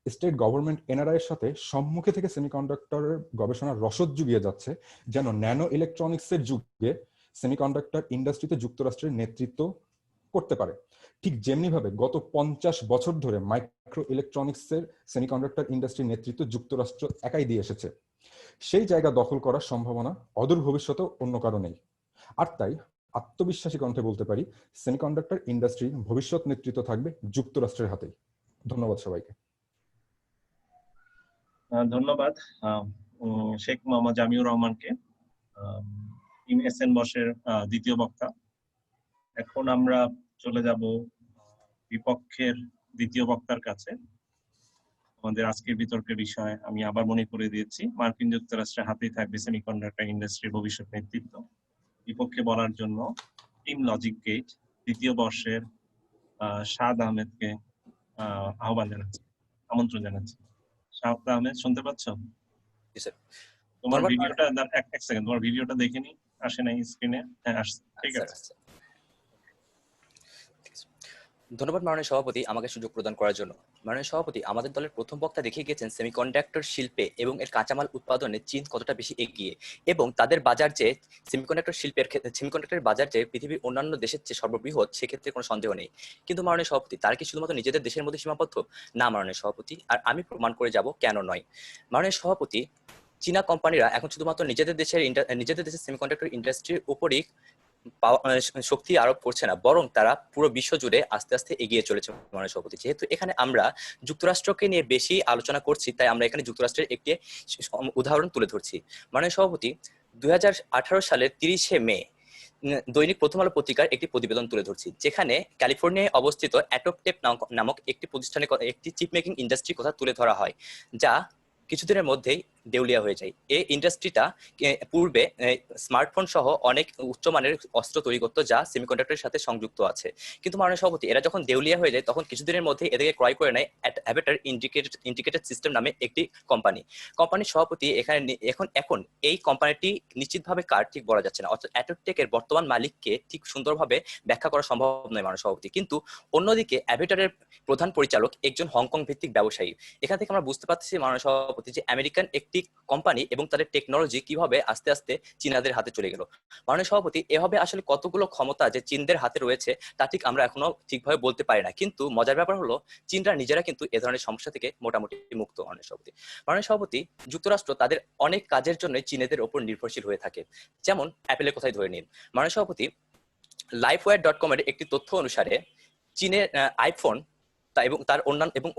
স্টেট গভর্নমেন্ট এনআরআই এর সাথে সম্মুখে থেকে সেমিকন্ডাক্টরের গবেষণার রসদ জুগিয়ে যাচ্ছে, যেন ন্যানো ইলেকট্রনিক্সের যুগে সেমিকন্ডাক্টর ইন্ডাস্ট্রিতে যুক্তরাষ্ট্রের নেতৃত্ব করতে পারে। ঠিক যেমনিভাবে গত 50 বছর ধরে মাইক্রো ইলেকট্রনিক্সের সেমিকন্ডাক্টর ইন্ডাস্ট্রির নেতৃত্ব যুক্তরাষ্ট্র একাই দিয়ে এসেছে। সেই জায়গা দখল করার সম্ভাবনা অদূর ভবিষ্যতেও অন্য কারো নেই। আর তাই আত্মবিশ্বাসী কণ্ঠে বলতে পারি, সেমিকন্ডাক্টর ইন্ডাস্ট্রির ভবিষ্যৎ নেতৃত্ব থাকবে যুক্তরাষ্ট্রের হাতেই। ধন্যবাদ সবাইকে। ধন্যবাদ শেখ মোহাম্মদ জামিউর রহমানকে, এসএন বসের দ্বিতীয় বক্তা। এখন আমরা চলে যাব বিপক্ষের দ্বিতীয় বক্তার কাছে। আমাদের আজকের বিতর্কের বিষয় আমি আবার মনে করে দিয়েছি, মার্কিন যুক্তরাষ্ট্রের হাতেই থাকবে সেমিকন্ডাক্টর ইন্ডাস্ট্রির ভবিষ্যৎ নেতৃত্ব। বিপক্ষে বলার জন্য টিম লজিক গেট দ্বিতীয় বর্ষের শাহাদ আহমেদকে আহ্বান জানাচ্ছি, আমন্ত্রণ জানাচ্ছি। শাহাদ আহমেদ, শুনতে পাচ্ছ? তোমার ভিডিওটা এক সেকেন্ড, তোমার ভিডিওটা দেখে নি, আসে নাই স্ক্রিনে? হ্যাঁ আসছে, ঠিক আছে। ধন্যবাদ মাননীয় সভাপতি আমাকে সুযোগ প্রদান করার জন্য। মাননীয় সভাপতি, আমাদের দলের প্রথম বক্তা দেখিয়ে গেছেন সেমিকন্ডাক্টর শিল্পে এবং এর কাঁচামাল উৎপাদনে চীন কতটা বেশি এগিয়ে, এবং তাদের বাজার যে সেমিকন্ডাক্টর শিল্পের ক্ষেত্রে সেমিকন্ডাক্টরের বাজার যে পৃথিবীর অন্যান্য দেশের চেয়ে সর্ববৃহৎ, সেক্ষেত্রে কোনো সন্দেহ নেই। কিন্তু মাননীয় সভাপতি, তারা কি শুধুমাত্র নিজেদের দেশের মধ্যে সীমাবদ্ধ? না মাননীয় সভাপতি, আর আমি প্রমাণ করে যাব কেন নয়। মাননীয় সভাপতি, চীনা কোম্পানিরা এখন শুধুমাত্র নিজেদের দেশের সেমিকন্ডাক্টর ইন্ডাস্ট্রির উপরই শক্তি আরোপ করছে না, বরং তারা পুরো বিশ্ব জুড়ে আস্তে আস্তে এগিয়ে চলেছে মাননীয় সভাপতি। যেহেতু এখানে আমরা যুক্তরাষ্ট্রকে নিয়ে বেশি আলোচনা করছি, তাই আমরা এখানে যুক্তরাষ্ট্রের একটি উদাহরণ তুলে ধরছি। মাননীয় সভাপতি, 2018 সালের 30শে মে দৈনিক প্রথম আলো পত্রিকার একটি প্রতিবেদন তুলে ধরছি, যেখানে ক্যালিফোর্নিয়ায় অবস্থিত অ্যাটোপটেপ নামক একটি প্রতিষ্ঠানে একটি চিপ মেকিং ইন্ডাস্ট্রির কথা তুলে ধরা হয়, যা কিছুদিনের মধ্যেই দেউলিয়া হয়ে যায়। এই ইন্ডাস্ট্রিটা পূর্বে স্মার্টফোন সহ অনেক উচ্চমানের অস্ত্র তৈরি করতো, যা সেমিকন্ডাক্টরের সাথে সংযুক্ত আছে। কিন্তু মাননীয় সভাপতি, এরা যখন দেউলিয়া হয়ে যায় তখন কিছুদিনের মধ্যে এদেরকে ক্রয় করে নেয় অ্যাভেটার ইন্টিগ্রেটেড সিস্টেম নামে একটি কোম্পানির সভাপতি। এখন এই কোম্পানিটি নিশ্চিতভাবে কার ঠিক বলা যাচ্ছে না, অর্থাৎ অ্যাটোটেকের বর্তমান মালিককে ঠিক সুন্দরভাবে ব্যাখ্যা করা সম্ভব নয় মাননীয় সভাপতি। কিন্তু অন্যদিকে অ্যাভেটারের প্রধান পরিচালক একজন হংকং ভিত্তিক ব্যবসায়ী। এখান থেকে আমরা বুঝতে পারছি মাননীয় সভাপতি যে আমেরিকান একটি কোম্পানি এবং তাদের টেকনোলজি কিভাবে আস্তে আস্তে চীনাদের হাতে চলে গেল। মাননীয় সভাপতি, এভাবে আসলে কতগুলো ক্ষমতা যে চীনদের হাতে রয়েছে তা ঠিক আমরা এখনো ঠিকভাবে বলতে পারি না। কিন্তু মজার ব্যাপার হলো, চীনরা নিজেরা কিন্তু এ ধরনের সমস্যা থেকে মোটামুটি মুক্ত। মাননীয় সভাপতি, যুক্তরাষ্ট্র তাদের অনেক কাজের জন্য চীনেদের উপর নির্ভরশীল হয়ে থাকে। যেমন অ্যাপেলের কথাই ধরে নিন। মাননীয় সভাপতি, lifewire.com এর একটি তথ্য অনুসারে চীনের আইফোন এবং তার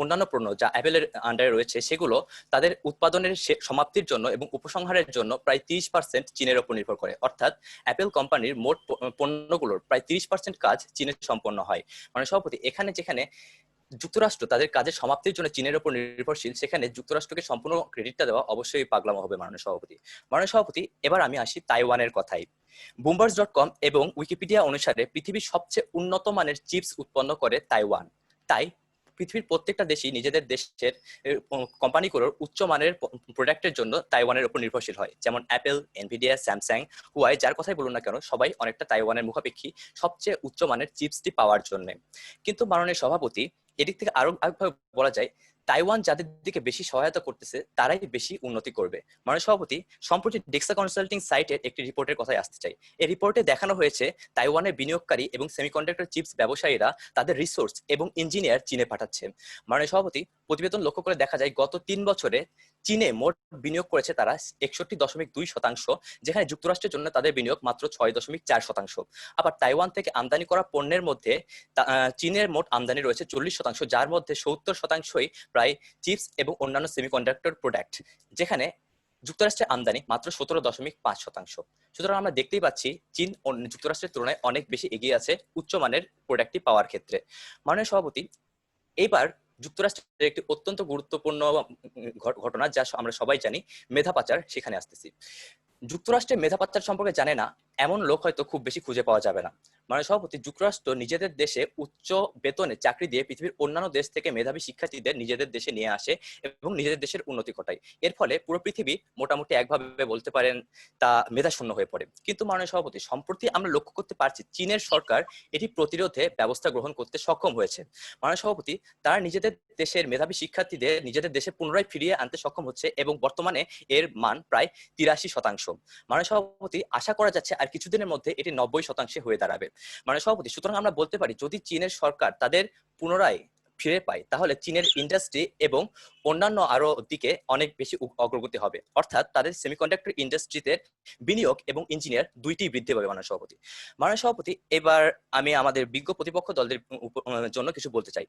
অন্যান্য পণ্য যা অ্যাপেলের আন্ডারে রয়েছে, সেগুলো তাদের উৎপাদনের সমাপ্তির জন্য এবং উপসংহারের জন্য প্রায় 30% চীনের উপর নির্ভর করে। অর্থাৎ অ্যাপেল কোম্পানির মোট পণ্যগুলোর প্রায় 30% কাজ চীনে সম্পন্ন হয়। মানে সভাপতি, যেখানে যুক্তরাষ্ট্র তাদের কাজের সমাপ্তির জন্য চীনের উপর নির্ভরশীল, সেখানে যুক্তরাষ্ট্রকে সম্পূর্ণ ক্রেডিটটা দেওয়া অবশ্যই পাগলামো হবে মাননীয় সভাপতি। এবার আমি আসি তাইওয়ানের কথায়। বুমবার্স.com এবং উইকিপিডিয়া অনুসারে পৃথিবীর সবচেয়ে উন্নত মানের চিপস উৎপন্ন করে তাইওয়ান। তাই পৃথিবীর প্রত্যেকটা দেশই নিজেদের দেশের কোম্পানিগুলোর উচ্চমানের প্রোডাক্টের জন্য তাইওয়ানের উপর নির্ভরশীল হয়, যেমন অ্যাপেল, এনভিডিয়া, স্যামসাং, হুয়াই, যার কথাই বলুন না কেন সবাই অনেকটা তাইওয়ানের মুখাপেক্ষী সবচেয়ে উচ্চমানের চিপসটি পাওয়ার জন্য। কিন্তু মাননীয় সভাপতি, এদিক থেকে আরো একভাবে বলা যায় তাইওয়ান যাদের দিকে বেশি সহায়তা করতেছে তারাই বেশি উন্নতি করবে। মাননীয় সভাপতি, সম্প্রতি ডেক্সা কনসাল্টিং সাইটের একটি রিপোর্টের কথায় আসতে চাই। এই রিপোর্টে দেখানো হয়েছে তাইওয়ানের বিনিয়োগকারী এবং সেমিকন্ডাক্টর চিপস ব্যবসায়ীরা তাদের রিসোর্স এবং ইঞ্জিনিয়ার চীনে পাঠাচ্ছে। মাননীয় সভাপতি, প্রতিবেদন লক্ষ্য করে দেখা যায় গত 3 বছরে চীনে মোট বিনিয়োগ করেছে তারা 61.2%, যেখানে যুক্তরাষ্ট্রের জন্য তাদের বিনিয়োগ মাত্র 6.4%। আবার তাইওয়ান থেকে আমদানি করা পণ্যের মধ্যে চীনের মোট আমদানি রয়েছে 40%, যার মধ্যে 70%ই প্রায় চিপস এবং অন্যান্য সেমিকন্ডাক্টর প্রোডাক্ট, যেখানে যুক্তরাষ্ট্রের আমদানি মাত্র 17.5%। সুতরাং আমরা দেখতেই পাচ্ছি চীন যুক্তরাষ্ট্রের তুলনায় অনেক বেশি এগিয়ে আছে উচ্চমানের প্রোডাক্টটি পাওয়ার ক্ষেত্রে। মাননীয় সভাপতি, এইবার যুক্তরাষ্ট্রের একটি অত্যন্ত গুরুত্বপূর্ণ ঘটনা যা আমরা সবাই জানি, মেধা পাচার, সেখানে আসতেছি। যুক্তরাষ্ট্রের মেধা পাচার সম্পর্কে জানে না এমন লোক হয়তো খুব বেশি খুঁজে পাওয়া যাবে না। মাননীয় সভাপতি, যুক্তরাষ্ট্র নিজেদের দেশে উচ্চ বেতনে চাকরি দিয়ে পৃথিবীর অন্যান্য দেশ থেকে মেধাবী শিক্ষার্থীদের নিজেদের দেশে নিয়ে আসে এবং নিজেদের দেশের উন্নতি ঘটায়। এর ফলে পুরো পৃথিবী মোটামুটি একভাবে বলতে পারেন তা মেধাশূন্য হয়ে পড়ে। কিন্তু মাননীয় সভাপতি, সম্প্রতি আমরা লক্ষ্য করতে পারছি চীনের সরকার এটি প্রতিরোধে ব্যবস্থা গ্রহণ করতে সক্ষম হয়েছে। মাননীয় সভাপতি, তারা নিজেদের দেশের মেধাবী শিক্ষার্থীদের নিজেদের দেশে পুনরায় ফিরিয়ে আনতে সক্ষম হচ্ছে এবং বর্তমানে এর মান প্রায় 83%। মাননীয় সভাপতি, আশা করা যাচ্ছে আর কিছুদিনের মধ্যে এটি 90% হয়ে দাঁড়াবে। মাননীয় সভাপতি, সুতরাং আমরা বলতে পারি যদি চীনের সরকার তাদের পুনরায় ফিরে পায় তাহলে চীনের ইন্ডাস্ট্রি এবং অন্যান্য আরো দিকে অনেক বেশি অগ্রগতি হবে, অর্থাৎ তাদের সেমিকন্ডাক্টর ইন্ডাস্ট্রিতে বিনিয়োগ এবং ইঞ্জিনিয়ার দুইটি বৃদ্ধি পাবে। মাননীয় সভাপতি, মাননীয় সভাপতি, এবার আমি আমাদের বিজ্ঞ প্রতিপক্ষ দলদের জন্য কিছু বলতে চাই।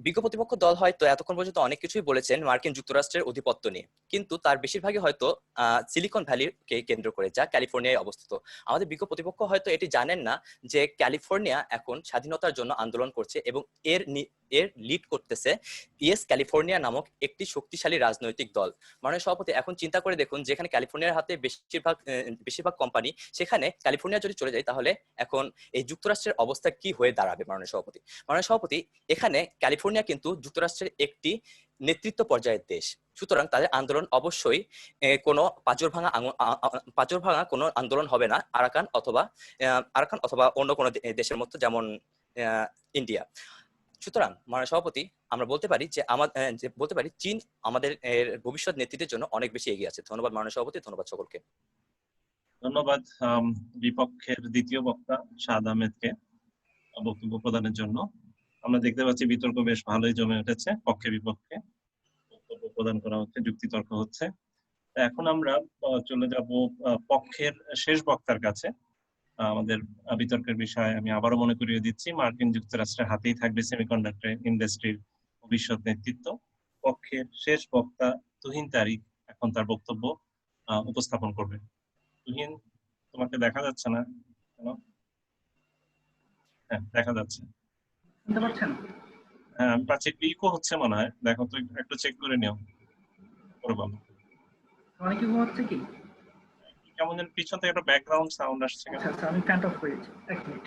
বিজ্ঞ প্রতিপক্ষ দল হয়তো এতক্ষণ পর্যন্ত অনেক কিছুই বলেছেন মার্কিন যুক্তরাষ্ট্রের আধিপত্য নিয়ে, কিন্তু তার বেশিরভাগই হয়তো সিলিকন ভ্যালিকে কেন্দ্র করে, যা ক্যালিফোর্নিয়ায় অবস্থিত। আমাদের বিজ্ঞ প্রতিপক্ষ হয়তো এটি জানেন না যে ক্যালিফোর্নিয়া এখন স্বাধীনতার জন্য আন্দোলন করছে এবং এর লিড করতেছে ইয়েস ক্যালিফোর্নিয়া নামক একটি শক্তিশালী রাজনৈতিক দল। মাননীয় সভাপতি, এখন চিন্তা করে দেখুন যেখানে ক্যালিফোর্নিয়ার হাতে বেশিরভাগ কোম্পানি, সেখানে ক্যালিফোর্নিয়া যদি চলে যায় তাহলে এখন এই যুক্তরাষ্ট্রের অবস্থা কি হয়ে দাঁড়াবে। মাননীয় সভাপতি, এখানে ক্যালিফোর্নিয়া কিন্তু যুক্তরাষ্ট্রের একটি নেতৃত্ব পর্যায়ের দেশ, সুতরাং তাদের আন্দোলন অবশ্যই কোনো পাঁজর ভাঙা কোনো আন্দোলন হবে না আরাকান অথবা অন্য কোনো দেশের মতো, যেমন ইন্ডিয়া। সুতরাং মাননীয় সভাপতি, আমরা বলতে পারি চীন আমাদের ভবিষ্যৎ নেতৃত্বের জন্য অনেক বেশি এগিয়ে আছে। ধন্যবাদ মাননীয় সভাপতি, ধন্যবাদ সকলকে। ধন্যবাদ বিপক্ষের দ্বিতীয় বক্তা শাহাদ আহমেদকে বক্তব্য প্রদানের জন্য। আমরা দেখতে পাচ্ছি বিতর্ক বেশ ভালোই জমে উঠেছে, পক্ষে বিপক্ষে বক্তব্য প্রদান করা হচ্ছে, যুক্তিতর্ক হচ্ছে। এখন আমরা চলে যাব পক্ষের শেষ বক্তার কাছে। আমাদের বিতর্কের বিষয় আমি আবারও মনে করিয়ে দিচ্ছি, মার্কিন যুক্তরাষ্ট্রের হাতেই থাকবে সেমিকন্ডাক্টর ইন্ডাস্ট্রির ভবিষ্যৎ নেতৃত্ব। পক্ষের শেষ বক্তা তুহিন তারিক এখন তার বক্তব্য উপস্থাপন করবে। তুহিন, তোমাকে দেখা যাচ্ছে না কেন? হ্যাঁ, দেখা যাচ্ছে। শুনতে পাচ্ছেন? হ্যাঁ, আমি পাচ্ছি। ইকো হচ্ছে মনে হয়, দেখো তো একটু চেক করে নিও। অনেক কি হচ্ছে কি? কেমন যেন পিছন থেকে একটা ব্যাকগ্রাউন্ড সাউন্ড আসছে। আচ্ছা, আমি ফ্যান অফ করেছি, এক মিনিট।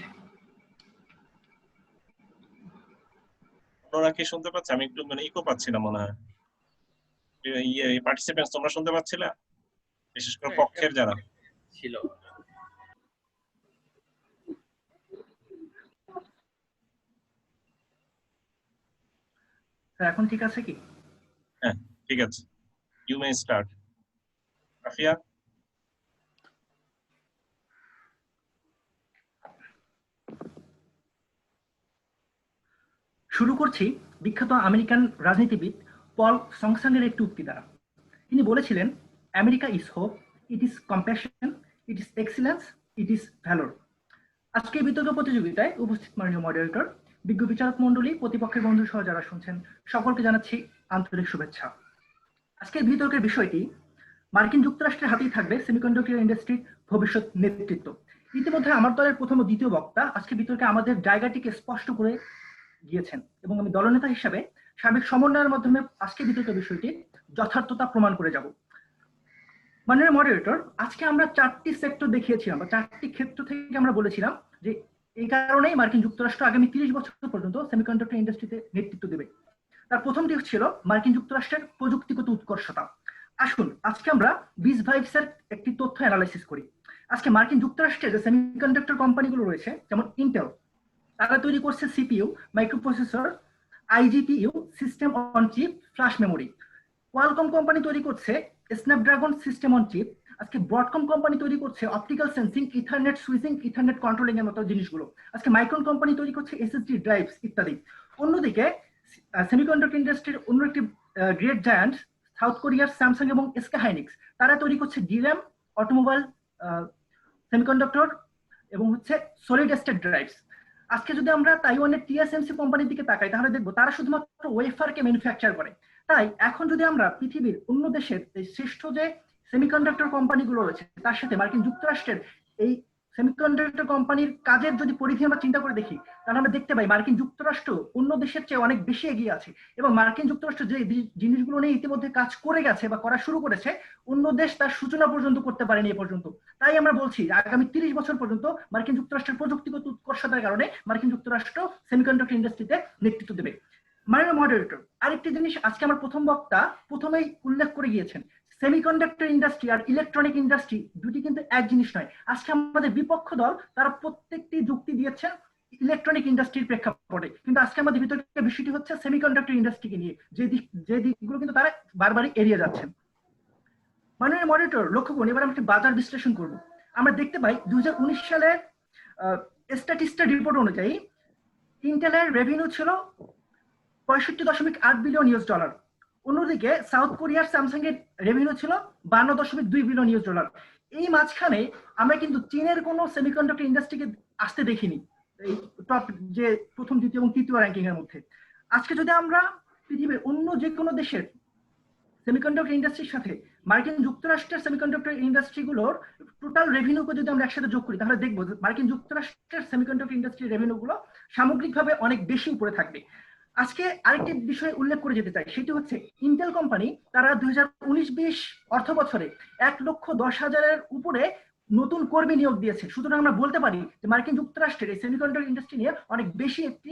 ওরা কি শুনতে পাচ্ছে? আমি একটু ইকো পাচ্ছি না মনে হয়। পার্টিসিপেন্টস তোমরা শুনতে পাচ্ছিলে, বিশেষ করে পক্ষের যারা ছিল? এখন ঠিক আছে কি? হ্যাঁ, ঠিক আছে। You may start. আফিয়া। শুরু করছি বিখ্যাত আমেরিকান রাজনীতিবিদ পল সংসানের একটি উক্তি দ্বারা। তিনি বলেছিলেন, America is hope, it is compassion, it is excellence, it is valour. আজকে বিতর্ক প্রতিযোগিতায় উপস্থিত মাননীয় মডারেটর, বিজ্ঞ বিচারক মন্ডলী, প্রতিপক্ষের বন্ধু সহ যারা শুনছেন সকলকে জানাচ্ছি আন্তরিক শুভেচ্ছা। আজকের বিতর্কের বিষয়টি মার্কিন যুক্তরাষ্ট্রের হাতেই থাকবে সেমিকন্ডাক্টর ইন্ডাস্ট্রির ভবিষ্যৎ নেতৃত্ব। ইতিমধ্যে আমার দলের প্রথম ও দ্বিতীয় বক্তা আজকে বিতর্কে আমাদের জায়গাটিকে স্পষ্ট করে গিয়েছেন এবং আমি দলনেতা হিসাবে সার্বিক সমন্বয়ের মাধ্যমে আজকে বিতর্কের বিষয়টি যথার্থতা প্রমাণ করে যাব। মাননীয় মডারেটর, আজকে আমরা 4টি সেক্টর দেখিয়েছিলাম বা 4টি ক্ষেত্র থেকে আমরা বলেছিলাম যে এই কারণেই মার্কিন যুক্তরাষ্ট্র আগামী 30 বছর পর্যন্ত সেমিকন্ডাক্টর ইন্ডাস্ট্রিতে নেতৃত্ব দেবে। তার প্রথমটি ছিল মার্কিন যুক্তরাষ্ট্রের প্রযুক্তিগত উৎকর্ষতা। আসুন আজকে আমরা বিজ ভাইবস এর একটি তথ্য অ্যানালাইসিস করি। আজকে মার্কিন যুক্তরাষ্ট্রে যে সেমিকন্ডাক্টর কোম্পানিগুলো রয়েছে, যেমন ইন্টেল, তারা তৈরি করছে CPU, microprocessor, iGPU, system on chip, flash memory. Qualcomm company তৈরি করছে স্ন্যাপড্রাগন সিস্টেম অন চিপ। আজকে ব্রডকম কোম্পানি তৈরি করছে optical sensing, Ethernet switching, Ethernet controlling এর মতো জিনিসগুলো। আজকে মাইক্রন কোম্পানি তৈরি করছে এসএসডি ড্রাইভস ইত্যাদি। অন্যদিকে সেমিকন্ডাক্টর ইন্ডাস্ট্রির অন্য একটি গ্রেট জায়ান্ট সাউথ কোরিয়ার স্যামসাং এবং এসকে হাইনিক্স, তারা তৈরি করছে ডিরাম, অটোমোবাইল সেমিকন্ডাক্টর এবং হচ্ছে সলিড স্টেট ড্রাইভস। আজকে যদি আমরা তাইওয়ানের টিএসএমসি কোম্পানির দিকে তাকাই তাহলে দেখবো তারা শুধুমাত্র ওয়েফারকে ম্যানুফ্যাকচার করে। তাই এখন যদি আমরা পৃথিবীর অন্য দেশের শ্রেষ্ঠ যে সেমিকন্ডাক্টর কোম্পানিগুলো রয়েছে তার সাথে মার্কিন যুক্তরাষ্ট্রের এই সেমিকন্ডাক্টর কোম্পানির কাজের যদি পরিধি আমরা চিন্তা করে দেখি, তাহলে আমরা দেখতে পাই মার্কিন যুক্তরাষ্ট্র অন্য দেশের চেয়ে অনেক বেশি এগিয়ে আছে। এবং মার্কিন যুক্তরাষ্ট্র যে জিনিসগুলো নিয়ে ইতিমধ্যে কাজ করে গেছে বা করা শুরু করেছে, অন্য দেশ তার সূচনা পর্যন্ত করতে পারেনি এ পর্যন্ত। তাই আমরা বলছি আগামী 30 বছর পর্যন্ত মার্কিন যুক্তরাষ্ট্রের প্রযুক্তিগত উৎকর্ষতার কারণে মার্কিন যুক্তরাষ্ট্র সেমিকন্ডাক্টর ইন্ডাস্ট্রিতে নেতৃত্ব দেবে। মাননীয় মডারেটর, আরেকটি জিনিস আজকে আমার প্রথম বক্তা প্রথমেই উল্লেখ করে গিয়েছেন, সেমিকন্ডাক্টর ইন্ডাস্ট্রি আর ইলেকট্রনিক ইন্ডাস্ট্রি দুটি কিন্তু এক জিনিস নয়। আজকে আমাদের বিপক্ষ দল তারা প্রত্যেকটি যুক্তি দিয়েছেন ইলেকট্রনিক ইন্ডাস্ট্রির প্রেক্ষাপটে, কিন্তু আজকে আমাদের বিতর্কের বিষয়টি হচ্ছে সেমিকন্ডাক্টর ইন্ডাস্ট্রিকে নিয়ে, যে দিকগুলো কিন্তু তারা বারবারই এড়িয়ে যাচ্ছেন। মাননীয় মডারেটর, লক্ষ্য করুন, এবার আমরা একটি বাজার বিশ্লেষণ করব। আমরা দেখতে পাই 2019 সালের স্ট্যাটিস্টিক্স রিপোর্ট অনুযায়ী ইন্টেলের রেভিনিউ ছিল 65.8 বিলিয়ন ইউএস ডলার। অন্যদিকে সাউথ কোরিয়ার স্যামসাং এর রেভিনিউ ছিল 52.2 বিলিয়ন ইউএস ডলার। এই মাঝখানে আমরা কিন্তু চীনের কোনো সেমিকন্ডাক্টর ইন্ডাস্ট্রিকে আসতে দেখিনি এই টপ যে প্রথম, দ্বিতীয় এবং তৃতীয় র্যাঙ্কিং এর মধ্যে। আজকে যদি আমরা পৃথিবীর অন্য যে কোনো দেশের সেমিকন্ডাক্টর ইন্ডাস্ট্রির সাথে মার্কিন যুক্তরাষ্ট্রের সেমিকন্ডাক্টর ইন্ডাস্ট্রিগুলোর টোটাল রেভিনিউকে যদি আমরা একসাথে যোগ করি, তাহলে দেখবো মার্কিন যুক্তরাষ্ট্রের সেমিকন্ডাক্টর ইন্ডাস্ট্রির রেভিনিউগুলো সামগ্রিকভাবে অনেক বেশি উপরে থাকবে। আজকে আরেকটি বিষয় উল্লেখ করে যেতে চাই, সেটি হচ্ছে ইন্টেল কোম্পানি তারা 2019-20 অর্থ বছরে 1,10,000-এর উপরে নতুন কর্মী নিয়োগ দিয়েছে। সুতরাং আমরা বলতে পারি যে মার্কিন যুক্তরাষ্ট্রের এই সেমিকন্ডাক্টর ইন্ডাস্ট্রি নিয়ে অনেক বেশি একটি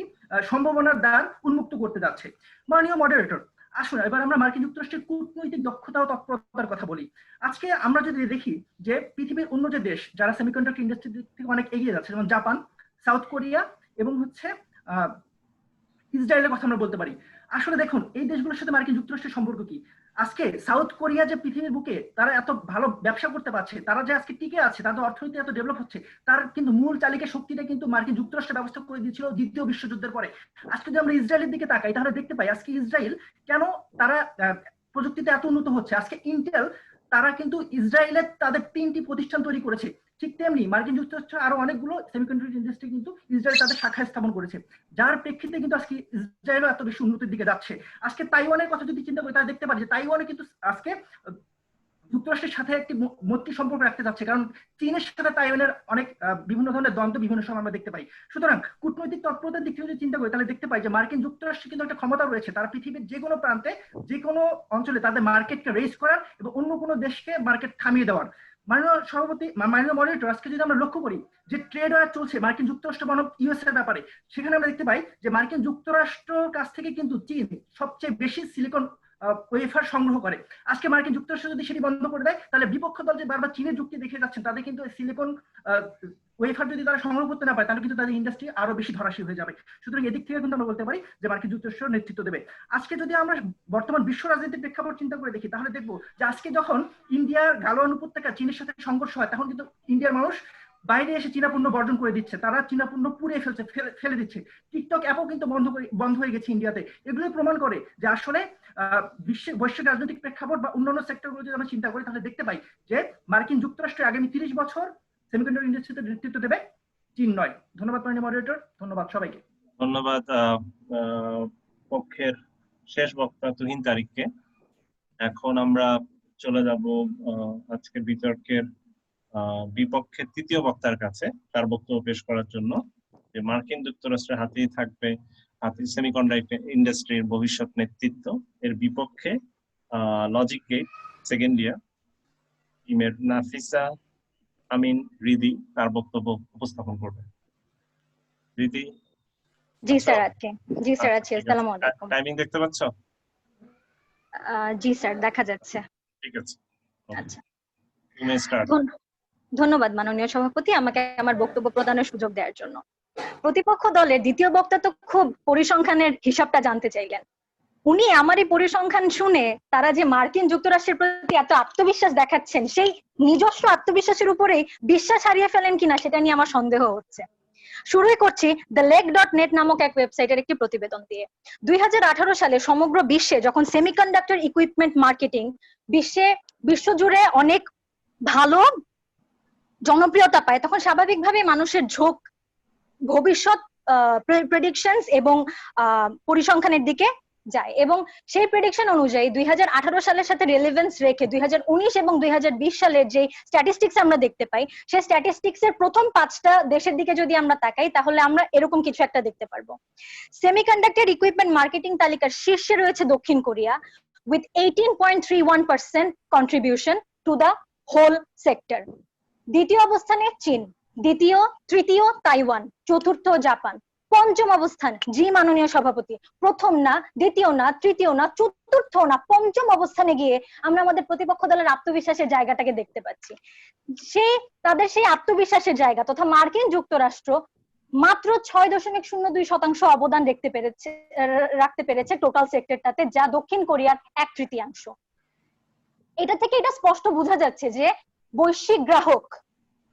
সম্ভাবনার দ্বার উন্মুক্ত করতে যাচ্ছে। মাননীয় মডারেটর, আসুন এবার আমরা মার্কিন যুক্তরাষ্ট্রের কূটনৈতিক দক্ষতা ও তৎপরতার কথা বলি। আজকে আমরা যদি দেখি যে পৃথিবীর অন্য যে দেশ যারা সেমিকন্ডাক্টর ইন্ডাস্ট্রি থেকে অনেক এগিয়ে যাচ্ছে, যেমন জাপান, সাউথ কোরিয়া এবং হচ্ছে ইসরায়েলের কথা আমরা বলতে পারি। আসলে দেখুন এই দেশগুলোর সাথে মার্কিন যুক্তরাষ্ট্রের সম্পর্ক কি। আজকে সাউথ কোরিয়া যে পৃথিবীর বুকে তারা এত ভালো ব্যবসা করতে পারছে, তারা যে আজকে টিকে আছে, তাদের অর্থনীতি এত ডেভেলপ হচ্ছে, তার কিন্তু মূল চালিকা শক্তিটা কিন্তু মার্কিন যুক্তরাষ্ট্র ব্যবস্থা করে দিয়েছিল দ্বিতীয় বিশ্বযুদ্ধের পরে। আজকে যদি আমরা ইসরায়েলের দিকে তাকাই তাহলে দেখতে পাই আজকে ইসরায়েল কেন তারা প্রযুক্তিতে এত উন্নত হচ্ছে। আজকে ইন্টেল তারা কিন্তু ইসরায়েলের তাদের 3টি প্রতিষ্ঠান তৈরি করেছে, ঠিক তেমনি মার্কিন যুক্তরাষ্ট্র আরো অনেকগুলো সেমিকন্ডাক্টর ইন্ডাস্ট্রি কিন্তু ইসরায়েল তাদের শাখা স্থাপন করেছে, যার প্রেক্ষিতে কিন্তু আজকে ইসরায়েলও এত বেশি উন্নতির দিকে যাচ্ছে। আজকে তাইওয়ানের কথা যদি চিন্তা করি তাহলে দেখতে পারি যে তাইওয়ানে কিন্তু আজকে যুক্তরাষ্ট্রের সাথে একটি মৈত্রী সম্পর্ক রাখতে যাচ্ছে, কারণ চীনের সাথে তাইওয়ানের অনেক বিভিন্ন ধরনের দ্বন্দ্ব বিভিন্ন সময় আমরা দেখতে পাই। সুতরাং কূটনৈতিক তৎপরতার দিক থেকে যদি চিন্তা করি তাহলে দেখতে পাই যে মার্কিন যুক্তরাষ্ট্রে কিন্তু একটা ক্ষমতা রয়েছে, তারা পৃথিবীর যে কোনো প্রান্তে যে কোনো অঞ্চলে তাদের মার্কেটকে রেজ করার এবং অন্য কোনো দেশকে মার্কেট থামিয়ে দেওয়ার। মাননীয় সভাপতি, মাননীয় মডারেটর, আজকে যদি আমরা লক্ষ্য করি যে ট্রেড ওয়ার চলছে মার্কিন যুক্তরাষ্ট্র বনাম ইউএস এর ব্যাপারে, সেখানে আমরা দেখতে পাই যে মার্কিন যুক্তরাষ্ট্রের কাছ থেকে কিন্তু চীন সবচেয়ে বেশি সিলিকন ওয়েফার সংগ্রহ করে। আজকে মার্কিন যুক্তরাষ্ট্র যদি সেটি বন্ধ করে দেয় তাহলে বিপক্ষ দল যে বারবার চীনের যুক্তি দেখে যাচ্ছেন, তাদের কিন্তু সিলিকন ওয়েফার যদি তারা সংগ্রহ করতে না পারে তাহলে কিন্তু তাদের ইন্ডাস্ট্রি আরো বেশি ধরাশীল হয়ে যাবে। সুতরাং এদিক থেকে কিন্তু আমরা বলতে পারি যে মার্কিন যুক্তরাষ্ট্র নেতৃত্ব দেবে। আজকে যদি আমরা বর্তমান বিশ্ব রাজনীতির প্রেক্ষাপট চিন্তা করে দেখি তাহলে দেখবো যে আজকে যখন ইন্ডিয়ার গালওয়ান উপত্যকা চীনের সাথে সংঘর্ষ হয়, তখন কিন্তু ইন্ডিয়ার মানুষ বাইরে এসে চীনা পণ্য বর্জন করে দিচ্ছে, তারা চীনা পণ্য পুড়িয়ে ফেলে দিচ্ছে। টিকটক অ্যাপও কিন্তু বন্ধ হয়ে গেছে ইন্ডিয়াতে। এগুলো প্রমাণ করে যে আসলে বৈশ্বিক রাজনৈতিক প্রেক্ষাপট বা অন্যান্য সেক্টরগুলো যদি আমরা চিন্তা করি তাহলে দেখতে পাই যে মার্কিন যুক্তরাষ্ট্র আগামী 30 বছর সেমিকন্ডাক্টর ইন্ডাস্ট্রিতে নেতৃত্ব দেবে, চীন নয়। ধন্যবাদ মাননীয় মডারেটর, ধন্যবাদ সবাইকে। ধন্যবাদ পক্ষের শেষ বক্তা তুহিন তারিককে। এখন আমরা চলে যাব আজকের বিতর্কের বিপক্ষের তৃতীয় বক্তার কাছে তার বক্তব্য পেশ করার জন্য, যে মার্কিন যুক্তরাষ্ট্রের হাতেই থাকবে সেমিকন্ডাক্টর ইন্ডাস্ট্রির ভবিষ্যৎ নেতৃত্ব। এর বিপক্ষে লজিক গেট সেকেন্ড ইয়ার টিমের নাফিসা আমিন রিদি তার বক্তব্য উপস্থাপন করবে। রিদি, জি আচ্ছা, স্যার আছে। জি স্যার আচ্ছা আছে। ঠিক আছে। আসসালামু আলাইকুম। টাইমিং দেখতে পাচ্ছ? জি স্যার দেখা যাচ্ছে। ঠিক আছে, ওকে, আচ্ছা, তুমি স্টার্ট। ধন্যবাদ মাননীয় সভাপতি আমাকে আমার বক্তব্য প্রদানের সুযোগ দেওয়ার জন্য। প্রতিপক্ষ দলের দ্বিতীয় বক্তা তো খুব পরিসংখ্যানের হিসাবটা জানতে চাইলেন। উনি আমার এই পরিসংখ্যান শুনে তারা যে মার্কিন যুক্তরাষ্ট্রের প্রতি এত আত্মবিশ্বাস দেখাচ্ছেন, সেই নিজস্ব আত্মবিশ্বাসের উপরেই বিশ্বাস হারিয়ে ফেলেন কিনা সেটা নিয়ে আমার সন্দেহ হচ্ছে। শুরুই করছি দ্য লেক.নেট নামক এক ওয়েবসাইটের একটি প্রতিবেদন দিয়ে। 2018 সালে সমগ্র বিশ্বে যখন সেমিকন্ডাক্টর ইকুইপমেন্ট মার্কেটিং বিশ্বজুড়ে অনেক ভালো জনপ্রিয়তা পায়, তখন স্বাভাবিকভাবেই মানুষের ঝোঁক ভবিষ্যৎ প্রেডিকশনস এবং পরিসংখ্যানের দিকে যায়, এবং সেই প্রেডিকশন অনুযায়ী 2018 সালের সাথে রেলেভেন্স রেখে 2019 এবং 2020 সালের যে স্ট্যাটিস্টিক্স আমরা দেখতে পাই, সেই স্ট্যাটিস্টিক্স এর প্রথম 5টা দেশের দিকে যদি আমরা তাকাই তাহলে আমরা এরকম কিছু একটা দেখতে পারবো। সেমিকন্ডাক্টর ইকুইপমেন্ট মার্কেটিং তালিকার শীর্ষে রয়েছে দক্ষিণ Korea with 18.31% contribution to the whole sector. দ্বিতীয় অবস্থানে চীন, তৃতীয় তাইওয়ান, চতুর্থ জাপান, পঞ্চম অবস্থান জি মাননীয় সভাপতি, প্রথম না, দ্বিতীয় না, তৃতীয় না, চতুর্থ না, পঞ্চম অবস্থানে গিয়ে আমরা আমাদের প্রতিপক্ষ দলের আত্মবিশ্বাসের জায়গাটাকে দেখতে পাচ্ছি। তাদের সেই আত্মবিশ্বাসের জায়গা তথা মার্কিন যুক্তরাষ্ট্র মাত্র 6.02% অবদান রাখতে পেরেছে টোটাল সেক্টরটাতে, যা দক্ষিণ কোরিয়ার 1/3। এটা থেকে এটা স্পষ্ট বোঝা যাচ্ছে যে বৈশ্বিক গ্রাহক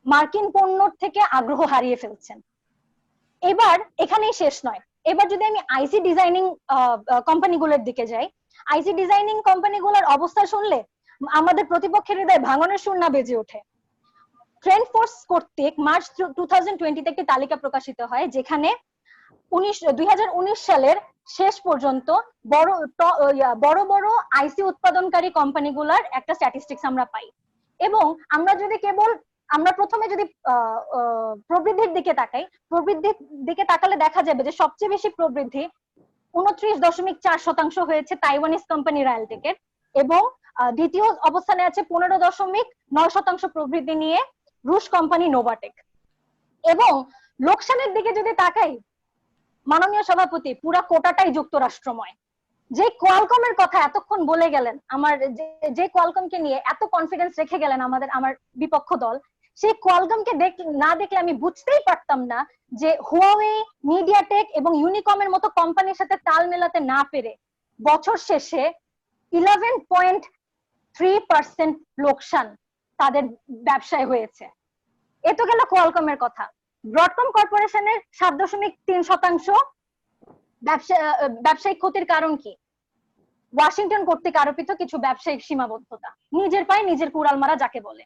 মার্কিন পণ্যর থেকে আগ্রহ হারিয়ে ফেলছেন। এবার এখানেই শেষ নয়, এবার যদি আমি আইসি ডিজাইনিং কোম্পানিগুলোর দিকে যাই, আইসি ডিজাইনিং কোম্পানিগুলোর অবস্থা শুনলে আমাদের প্রতিপক্ষের হৃদয় ভাঙনের সুর না বেজে ওঠে। ট্রেন্ড ফোর্স কর্তৃক মার্চ 2020 একটি তালিকা প্রকাশিত হয়, যেখানে 2019 সালের শেষ পর্যন্ত বড় বড় আইসি উৎপাদনকারী কোম্পানিগুলোর একটা স্ট্যাটিস্টিক্স আমরা পাই। এবং আমরা প্রথমে যদি প্রবৃদ্ধির দিকে তাকাই, প্রবৃদ্ধির দিকে তাকালে দেখা যাবে যে সবচেয়ে বেশি প্রবৃদ্ধি 29.4% হয়েছে তাইওয়ানিজ কোম্পানি রায়ালটেকের, এবং দ্বিতীয় অবস্থানে আছে 15.9% প্রবৃদ্ধি নিয়ে রুশ কোম্পানি নোভাটেক। এবং লোকসানের দিকে যদি তাকাই মাননীয় সভাপতি, পুরা কোটাটাই যুক্তরাষ্ট্রময়। যে কোয়ালকমের কথা এতক্ষণ বলে গেলেন, যে কোয়ালকমকে নিয়ে এত কনফিডেন্স রেখে গেলেন আমাদের বিপক্ষ দল, সেই কোয়ালকমকে না দেখলে আমি বুঝতেই পারতাম না যে হুয়াওয়ে, মিডিয়াটেক এবং ইউনিকমের মতো কোম্পানির সাথে তাল মেলাতে না পেরে বছর শেষে 11.3% লোকসান তাদের ব্যবসায় হয়েছে। এ তো গেল কোয়ালকমের কথা। ব্রডকম কর্পোরেশনের 7.3% ব্যবসায়িক ক্ষতির কারণ কি? ওয়াশিংটন কর্তৃক আরোপিত কিছু ব্যবসায়িক সীমাবদ্ধতা, নিজের পায়ে নিজের কুড়াল মারা যাকে বলে।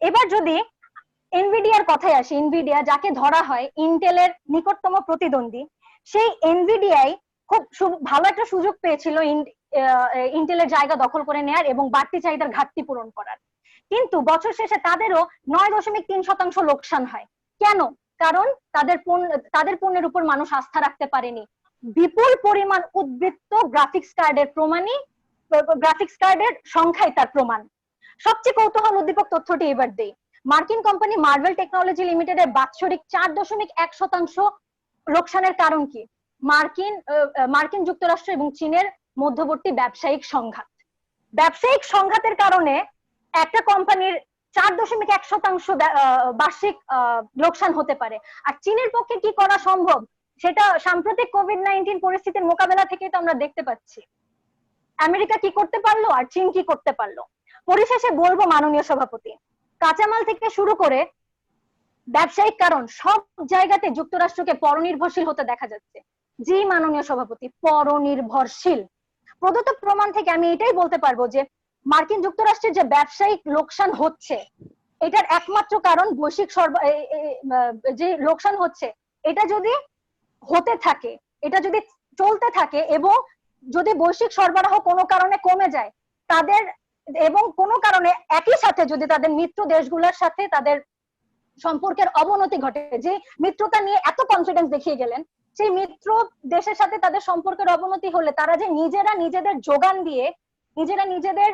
এবার যদি এনভিডিয়ার কথায় আসি, এনভিডিয়া যাকে ধরা হয় ইন্টেলের নিকটতম প্রতিদ্বন্দ্বী, সেই এনভিডিয়াই খুব ভালো একটা সুযোগ পেয়েছিল ইন্টেলের জায়গা দখল করে নেয়ার এবং বাড়তি চাহিদার ঘাটতি পূরণ করার। কিন্তু বছর শেষে তাদেরও 9.3% লোকসান হয়। কেন? কারণ তাদের পণ্যের উপর মানুষ আস্থা রাখতে পারেনি। বিপুল পরিমাণ উদ্বৃত্ত গ্রাফিক্স কার্ডের সংখ্যাই তার প্রমাণ। সবচেয়ে কৌতূহল উদ্দীপক তথ্যটি এবার দেই। মার্কিন কোম্পানি মার্ভেল টেকনোলজি লিমিটেডের বাৎসরিক 4.1% লোকসানের কারণ কি? মার্কিন যুক্তরাষ্ট্র এবং চীনের মধ্যবর্তী ব্যবসায়িক সংঘাতের কারণে একটা কোম্পানির 4.1% বার্ষিক লোকসান হতে পারে। আর চীনের পক্ষে কি করা সম্ভব সেটা সাম্প্রতিক কোভিড-19 পরিস্থিতির মোকাবেলা থেকেই তো আমরা দেখতে পাচ্ছি। আমেরিকা কি করতে পারলো আর চীন কি করতে পারলো? পরিশেষে বলবো মাননীয় সভাপতি, কাঁচামাল থেকে শুরু করে ব্যবসায়িক কারণ সব জায়গাতে যুক্তরাষ্ট্রকে পরনির্ভরশীল হতে দেখা যাচ্ছে। জি মাননীয় সভাপতি, পরনির্ভরশীল। প্রদত্ত প্রমাণ থেকে আমি এটাই বলতে পারবো যে মার্কিন যুক্তরাষ্ট্রের যে ব্যবসায়িক লোকসান হচ্ছে, এটার একমাত্র কারণ বৈশ্বিক যে লোকসান হচ্ছে, এটা যদি হতে থাকে, এটা যদি চলতে থাকে এবং যদি বৈশ্বিক সরবরাহ কোনো কারণে কমে যায় এবং কোনো কারণে একই সাথে যদি তাদের মিত্র দেশগুলোর সাথে তাদের সম্পর্কের অবনতি ঘটে, যে মিত্রতা নিয়ে এত কনফিডেন্স দেখিয়ে গেলেন, সেই মিত্র দেশের সাথে তাদের সম্পর্কের অবনতি হলে তারা যে নিজেদের যোগান দিয়ে নিজেদের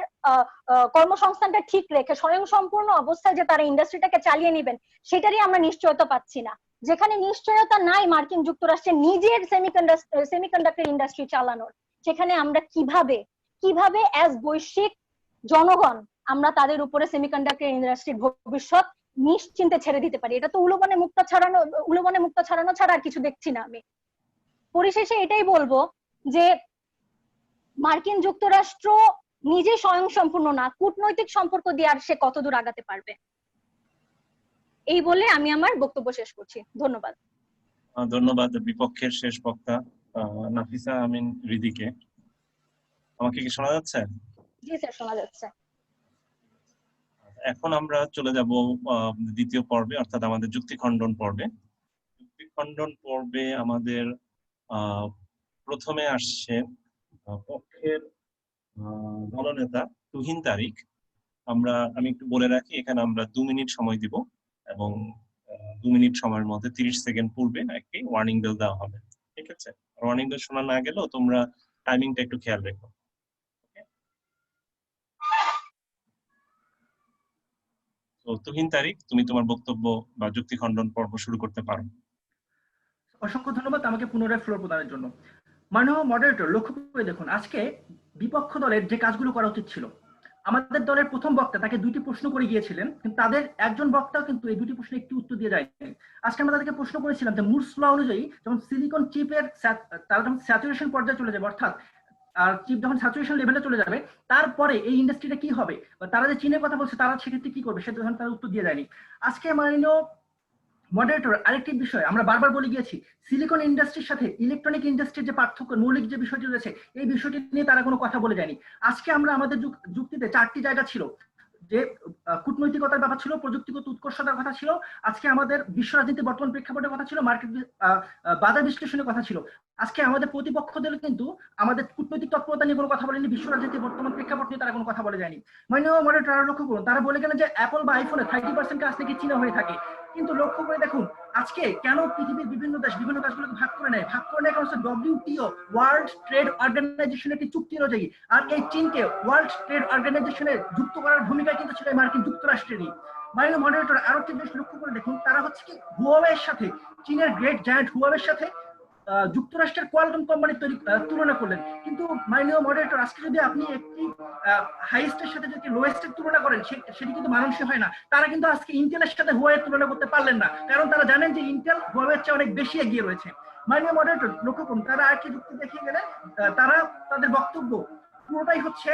কর্মসংস্থানটা ঠিক রেখে স্বয়ংসম্পূর্ণ অবস্থায় যে তারা ইন্ডাস্ট্রিটাকে চালিয়ে নেবেন, সেটারই আমরা নিশ্চয়তা পাচ্ছি না। যেখানে নিশ্চয়তা নাই মার্কিন যুক্তরাষ্ট্রের নিজের সেমিকন্ডাক্টর ইন্ডাস্ট্রি চালানোর, সেখানে আমরা কিভাবে অ্যাজ বৈশ্বিক জনগণ আমরা তাদের উপরে সেমিকন্ডাক্টর ইন্ডাস্ট্রির ভবিষ্যৎ নিশ্চিন্তে ছেড়ে দিতে পারি? এটা তো উলুবনে মুক্তা ছড়ানো ছাড়া আর কিছু দেখছি না আমি। পরিশেষে এটাই বলবো যে মার্কিন যুক্তরাষ্ট্র নিজে স্বয়ংসম্পূর্ণ না, কূটনৈতিক সম্পর্ক দিয়ে আর সে কতদূর আগাতে পারবে। এই বলে আমি আমার বক্তব্য শেষ করছি। ধন্যবাদ। ধন্যবাদ বিপক্ষের শেষ বক্তা নাফিসা আমিন হৃদিকে। আমাকে কি শোনা যাচ্ছে? জি স্যার, শোনা যাচ্ছে। এখন আমরা চলে যাব দ্বিতীয় পর্বে, অর্থাৎ আমাদের যুক্তি খণ্ডন পর্বে। যুক্তি খণ্ডন পর্বে আমাদের প্রথমে আসছে পক্ষের দলনেতা তুহিন তারিক। আমি একটু বলে রাখি, এখানে আমরা 2 মিনিট সময় দিব এবং 2 মিনিট সময়ের মধ্যে 30 সেকেন্ড পূর্বে একটি ওয়ার্নিং বেল দেওয়া হবে। ঠিক আছে? ওয়ার্নিং বেল শোনা না গেলেও তোমরা টাইমিংটা একটু খেয়াল রেখো। তো তুহিন তারিক, তুমি তোমার বক্তব্য বা যুক্তি খণ্ডন পর্ব শুরু করতে পারো। অসংখ্য ধন্যবাদ আমাকে পুনরায় ফ্লোর প্রদানের জন্য। মাননীয় মডারেটর, লক্ষ্য করে দেখুন, আজকে বিপক্ষ দলের যে কাজগুলো করা উচিত ছিল, আমাদের দলের প্রথম বক্তা তাকে 2টি প্রশ্ন করে গিয়েছিলেন, কিন্তু তাদের একজন বক্তাও কিন্তু এই 2টি প্রশ্নের একটি উত্তর দিয়ে যায়নি। আজকে আমরা তাদেরকে প্রশ্ন করেছিলাম যে মুরস ল অনুযায়ী যখন সিলিকন চিপের তারা যখন স্যাচুরেশন পর্যায়ে চলে যাবে, অর্থাৎ আর চিপ যখন স্যাচুরেশন লেভেলে চলে যাবে, তারপরে এই ইন্ডাস্ট্রিটা কি হবে, বা তারা যে চীনের কথা বলছে তারা সেক্ষেত্রে কি করবে, সে ধরনের তারা উত্তর দিয়ে যায়নি। আজকে মাননীয় মডারেটর, আরেকটি বিষয় আমরা বারবার বলে গিয়েছি, সিলিকন ইন্ডাস্ট্রির সাথে ইলেকট্রনিক ইন্ডাস্ট্রির যে পার্থক্য, মৌলিক যে বিষয়টি রয়েছে, এই বিষয়টি নিয়ে তারা কোনো কথা বলে যায়নি। আজকে আমরা আমাদের যুক্তিতে 4টি জায়গা ছিল, যে কূটনৈতিকতার ব্যাপার ছিল, প্রযুক্তিগত উৎকর্ষতার কথা ছিল, আজকে আমাদের বিশ্ব রাজনীতির বর্তমান প্রেক্ষাপটের কথা ছিল, মার্কেট বাজার বিশ্লেষণের কথা ছিল। আজকে আমাদের প্রতিপক্ষ দল কিন্তু আমাদের কূটনৈতিক তৎপরতা নিয়ে কোনো কথা বলেনি, বিশ্ব রাজনীতির বর্তমান প্রেক্ষাপট নিয়ে তারা কোনো কথা বলে যায়নি। মাননীয় মডারেটর, লক্ষ্য করুন, তারা বলে গেলেন যে অ্যাপল বা আইফোনে 30% কাজ নাকি চীনা হয়ে থাকে, কিন্তু লক্ষ্য করে দেখুন আজকে কেন পৃথিবীর বিভিন্ন দেশ বিভিন্ন কাজগুলোকে ভাগ করে নেয় কারণ হচ্ছে WTO, ওয়ার্ল্ড ট্রেড অর্গানাইজেশনের একটি চুক্তি অনুযায়ী। আর এই চীনকে ওয়ার্ল্ড ট্রেড অর্গানাইজেশনে যুক্ত করার ভূমিকা কিন্তু ছিল মার্কিন যুক্তরাষ্ট্রেরই। মাননীয় মডারেটর, আরো একটি জিনিস লক্ষ্য করে দেখুন, তারা হচ্ছে কি হুয়াওয়ের সাথে, চীনের গ্রেট জায়ান্ট হুয়াওয়ের সাথে যুক্তরাষ্ট্রের কোয়ালকম কোম্পানির তুলনা করলেন। কিন্তু মাননীয় মডারেটর, আজকে যদি আপনি একটি হাইয়েস্টের সাথে যদি লোয়েস্টের তুলনা করেন, সেটি কিন্তু মানানসই হয় না। তারা কিন্তু আজকে ইন্টেলের সাথে হুয়াওয়ের তুলনা করতে পারলেন না, কারণ তারা জানেন যে ইন্টেল হুয়াওয়ের চেয়ে অনেক বেশি এগিয়ে রয়েছে। মাননীয় মডারেটর, লক্ষ্য করুন, তারা আরেকটি যুক্তি দেখিয়ে গেলেন, তারা তাদের বক্তব্য পুরোটাই হচ্ছে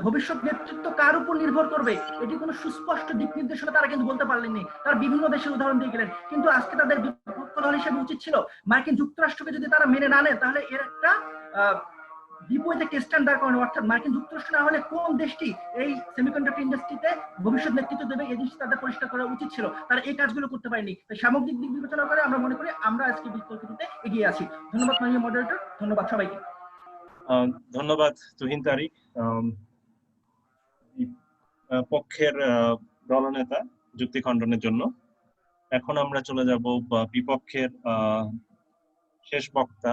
ভবিষ্যৎ নেতৃত্ব কার উপর নির্ভর করবে, এটি কোনো সুস্পষ্ট দিক নির্দেশনা তারা কিন্তু বলতে পারলেননি। তারা বিভিন্ন দেশের উদাহরণ দিয়ে গেলেন, কিন্তু আজকে তাদের বিপক্ষ দল হিসেবে উচিত ছিল মার্কিন যুক্তরাষ্ট্রকে যদি তারা মেনে না নেন, তাহলে এর একটা বিপরীতে স্ট্যান্ড দাঁড় করানো, অর্থাৎ মার্কিন যুক্তরাষ্ট্র না হলে কোন দেশটি এই সেমিকন্ডাক্টর ইন্ডাস্ট্রিতে ভবিষ্যৎ নেতৃত্ব দেবে, এই জিনিস তাদের পরিষ্কার করা উচিত ছিল। তারা এই কাজগুলো করতে পারেনি। তাই সামগ্রিক দিক বিবেচনা করে আমরা মনে করি আমরা আজকে বিতর্কটিতে এগিয়ে আছি। ধন্যবাদ মাননীয় মডারেটর, ধন্যবাদ সবাইকে। ধন্যবাদ তুহিন তারিক, পক্ষের দলনেতা, যুক্তি খণ্ডনের জন্য। এখন আমরা চলে যাব বিপক্ষের শেষ বক্তা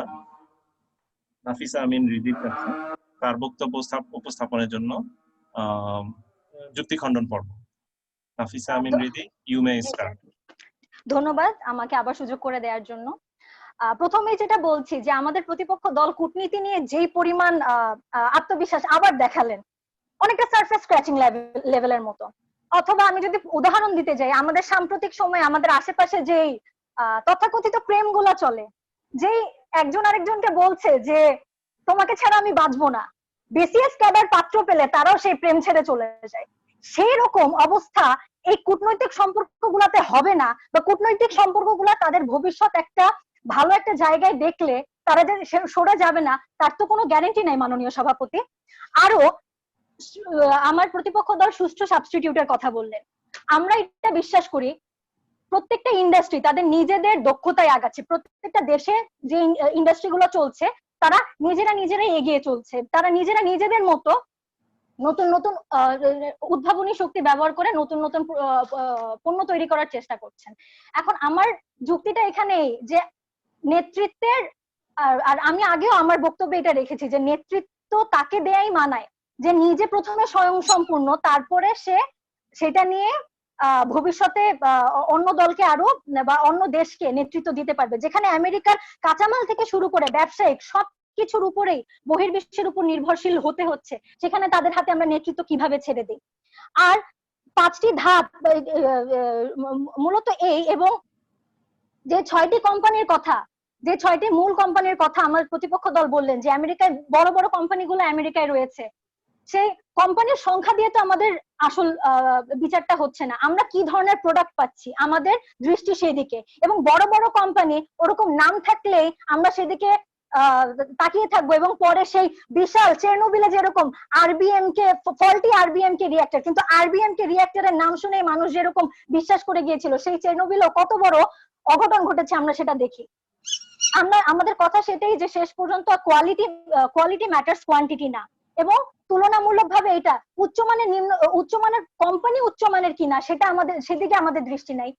নাফিসা আমিন হৃদির কাছে, তার বক্তব্য উপস্থাপনের জন্য যুক্তি খণ্ডন পর্ব। নাফিসা আমিন হৃদি, ইউ মে স্টার্ট। ধন্যবাদ আমাকে আবার সুযোগ করে দেওয়ার জন্য। প্রথমে যেটা বলছি যে আমাদের প্রতিপক্ষ দল কূটনীতি নিয়ে যেই পরিমাণ আত্মবিশ্বাস আবার দেখালেন, অনেকটা সারফেস স্ক্র্যাচিং লেভেলের মতো। অথবা আমি যদি উদাহরণ দিতে যাই, আমাদের সাম্প্রতিক সময়ে আমাদের আশেপাশে যেই তথাকথিত প্রেমগুলো চলে, যেই একজন আরেকজনকে বলছে যে তোমাকে ছাড়া আমি বাঁচবো না, বিসিএস ক্যাডার পাত্র পেলে তারাও সেই প্রেম ছেড়ে চলে যায়, সেই রকম অবস্থা এই কূটনৈতিক সম্পর্কগুলোতে হবে না, বা কূটনৈতিক সম্পর্কগুলো তাদের ভবিষ্যৎ একটা ভালো একটা জায়গায় দেখলে তারা যে সরে যাবে না, তার তো কোনো গ্যারান্টি নাই মাননীয় সভাপতি। আরো আমার প্রতিপক্ষ দল সুষ্ঠু সাবস্টিটিউটের কথা বললেন। আমরা এটা বিশ্বাস করি, প্রত্যেকটা ইন্ডাস্ট্রি তাদের নিজেদের দক্ষতায় আগাচ্ছে। প্রত্যেকটা দেশে যে ইন্ডাস্ট্রি গুলো চলছে, তারা নিজেরাই এগিয়ে চলছে, তারা নিজেদের মতো নতুন নতুন উদ্ভাবনী শক্তি ব্যবহার করে নতুন নতুন পণ্য তৈরি করার চেষ্টা করছেন। এখন আমার যুক্তিটা এখানেই যে নেতৃত্বের, আর আমি আগেও আমার বক্তব্যে এটা রেখেছি যে নেতৃত্ব তাকে দেয়াই মানায় যে নিজে প্রথমে স্বয়ংসম্পূর্ণ, তারপরে সে সেটা নিয়ে ভবিষ্যতে অন্য দলকে আরো বা অন্য দেশকে নেতৃত্ব দিতে পারবে, যেখানে আমেরিকার কাঁচামাল থেকে শুরু করে ব্যবসায়িক সবকিছুর উপরেই বহির্বিশ্বের উপর নির্ভরশীল হতে হচ্ছে, সেখানে তাদের হাতে আমরা নেতৃত্ব কিভাবে ছেড়ে দিই। আর 5টি ধাপ মূলত এই, এবং যে 6টি কোম্পানির কথা, যে 6টি মূল কোম্পানির কথা আমার প্রতিপক্ষ দল বললেন যে আমেরিকায় বড় বড় কোম্পানিগুলো আমেরিকায় রয়েছে, সেই কোম্পানির সংখ্যা দিয়ে তো আমাদের আসল বিচারটা হচ্ছে না, আমরা কি ধরনের প্রোডাক্ট পাচ্ছি, আমাদের দৃষ্টি সেদিকে। এবং বড় বড় কোম্পানি ওরকম নাম থাকলেই আমরা সেদিকে তাকিয়ে থাকবো, এবং পরে সেই বিশাল চেরনোবিলে যেরকম আরবিএম কে ফল্টি আরবিএম কে রিঅ্যাক্টর, কিন্তু আরবিএম কে রিঅ্যাক্টরের নাম শুনে মানুষ যেরকম বিশ্বাস করে গিয়েছিল, সেই চেরনোবিলও কত বড় অঘটন ঘটেছে আমরা সেটা দেখি। আমাদের কথা সেটাই যে শেষ পর্যন্ত কোয়ালিটি ম্যাটার্স, কোয়ান্টিটি না। এবং তুলনামূলকভাবে এটা উচ্চমানের কোম্পানি উচ্চমানের কিনা সেটা সেদিকে আমাদের দৃষ্টি নাই,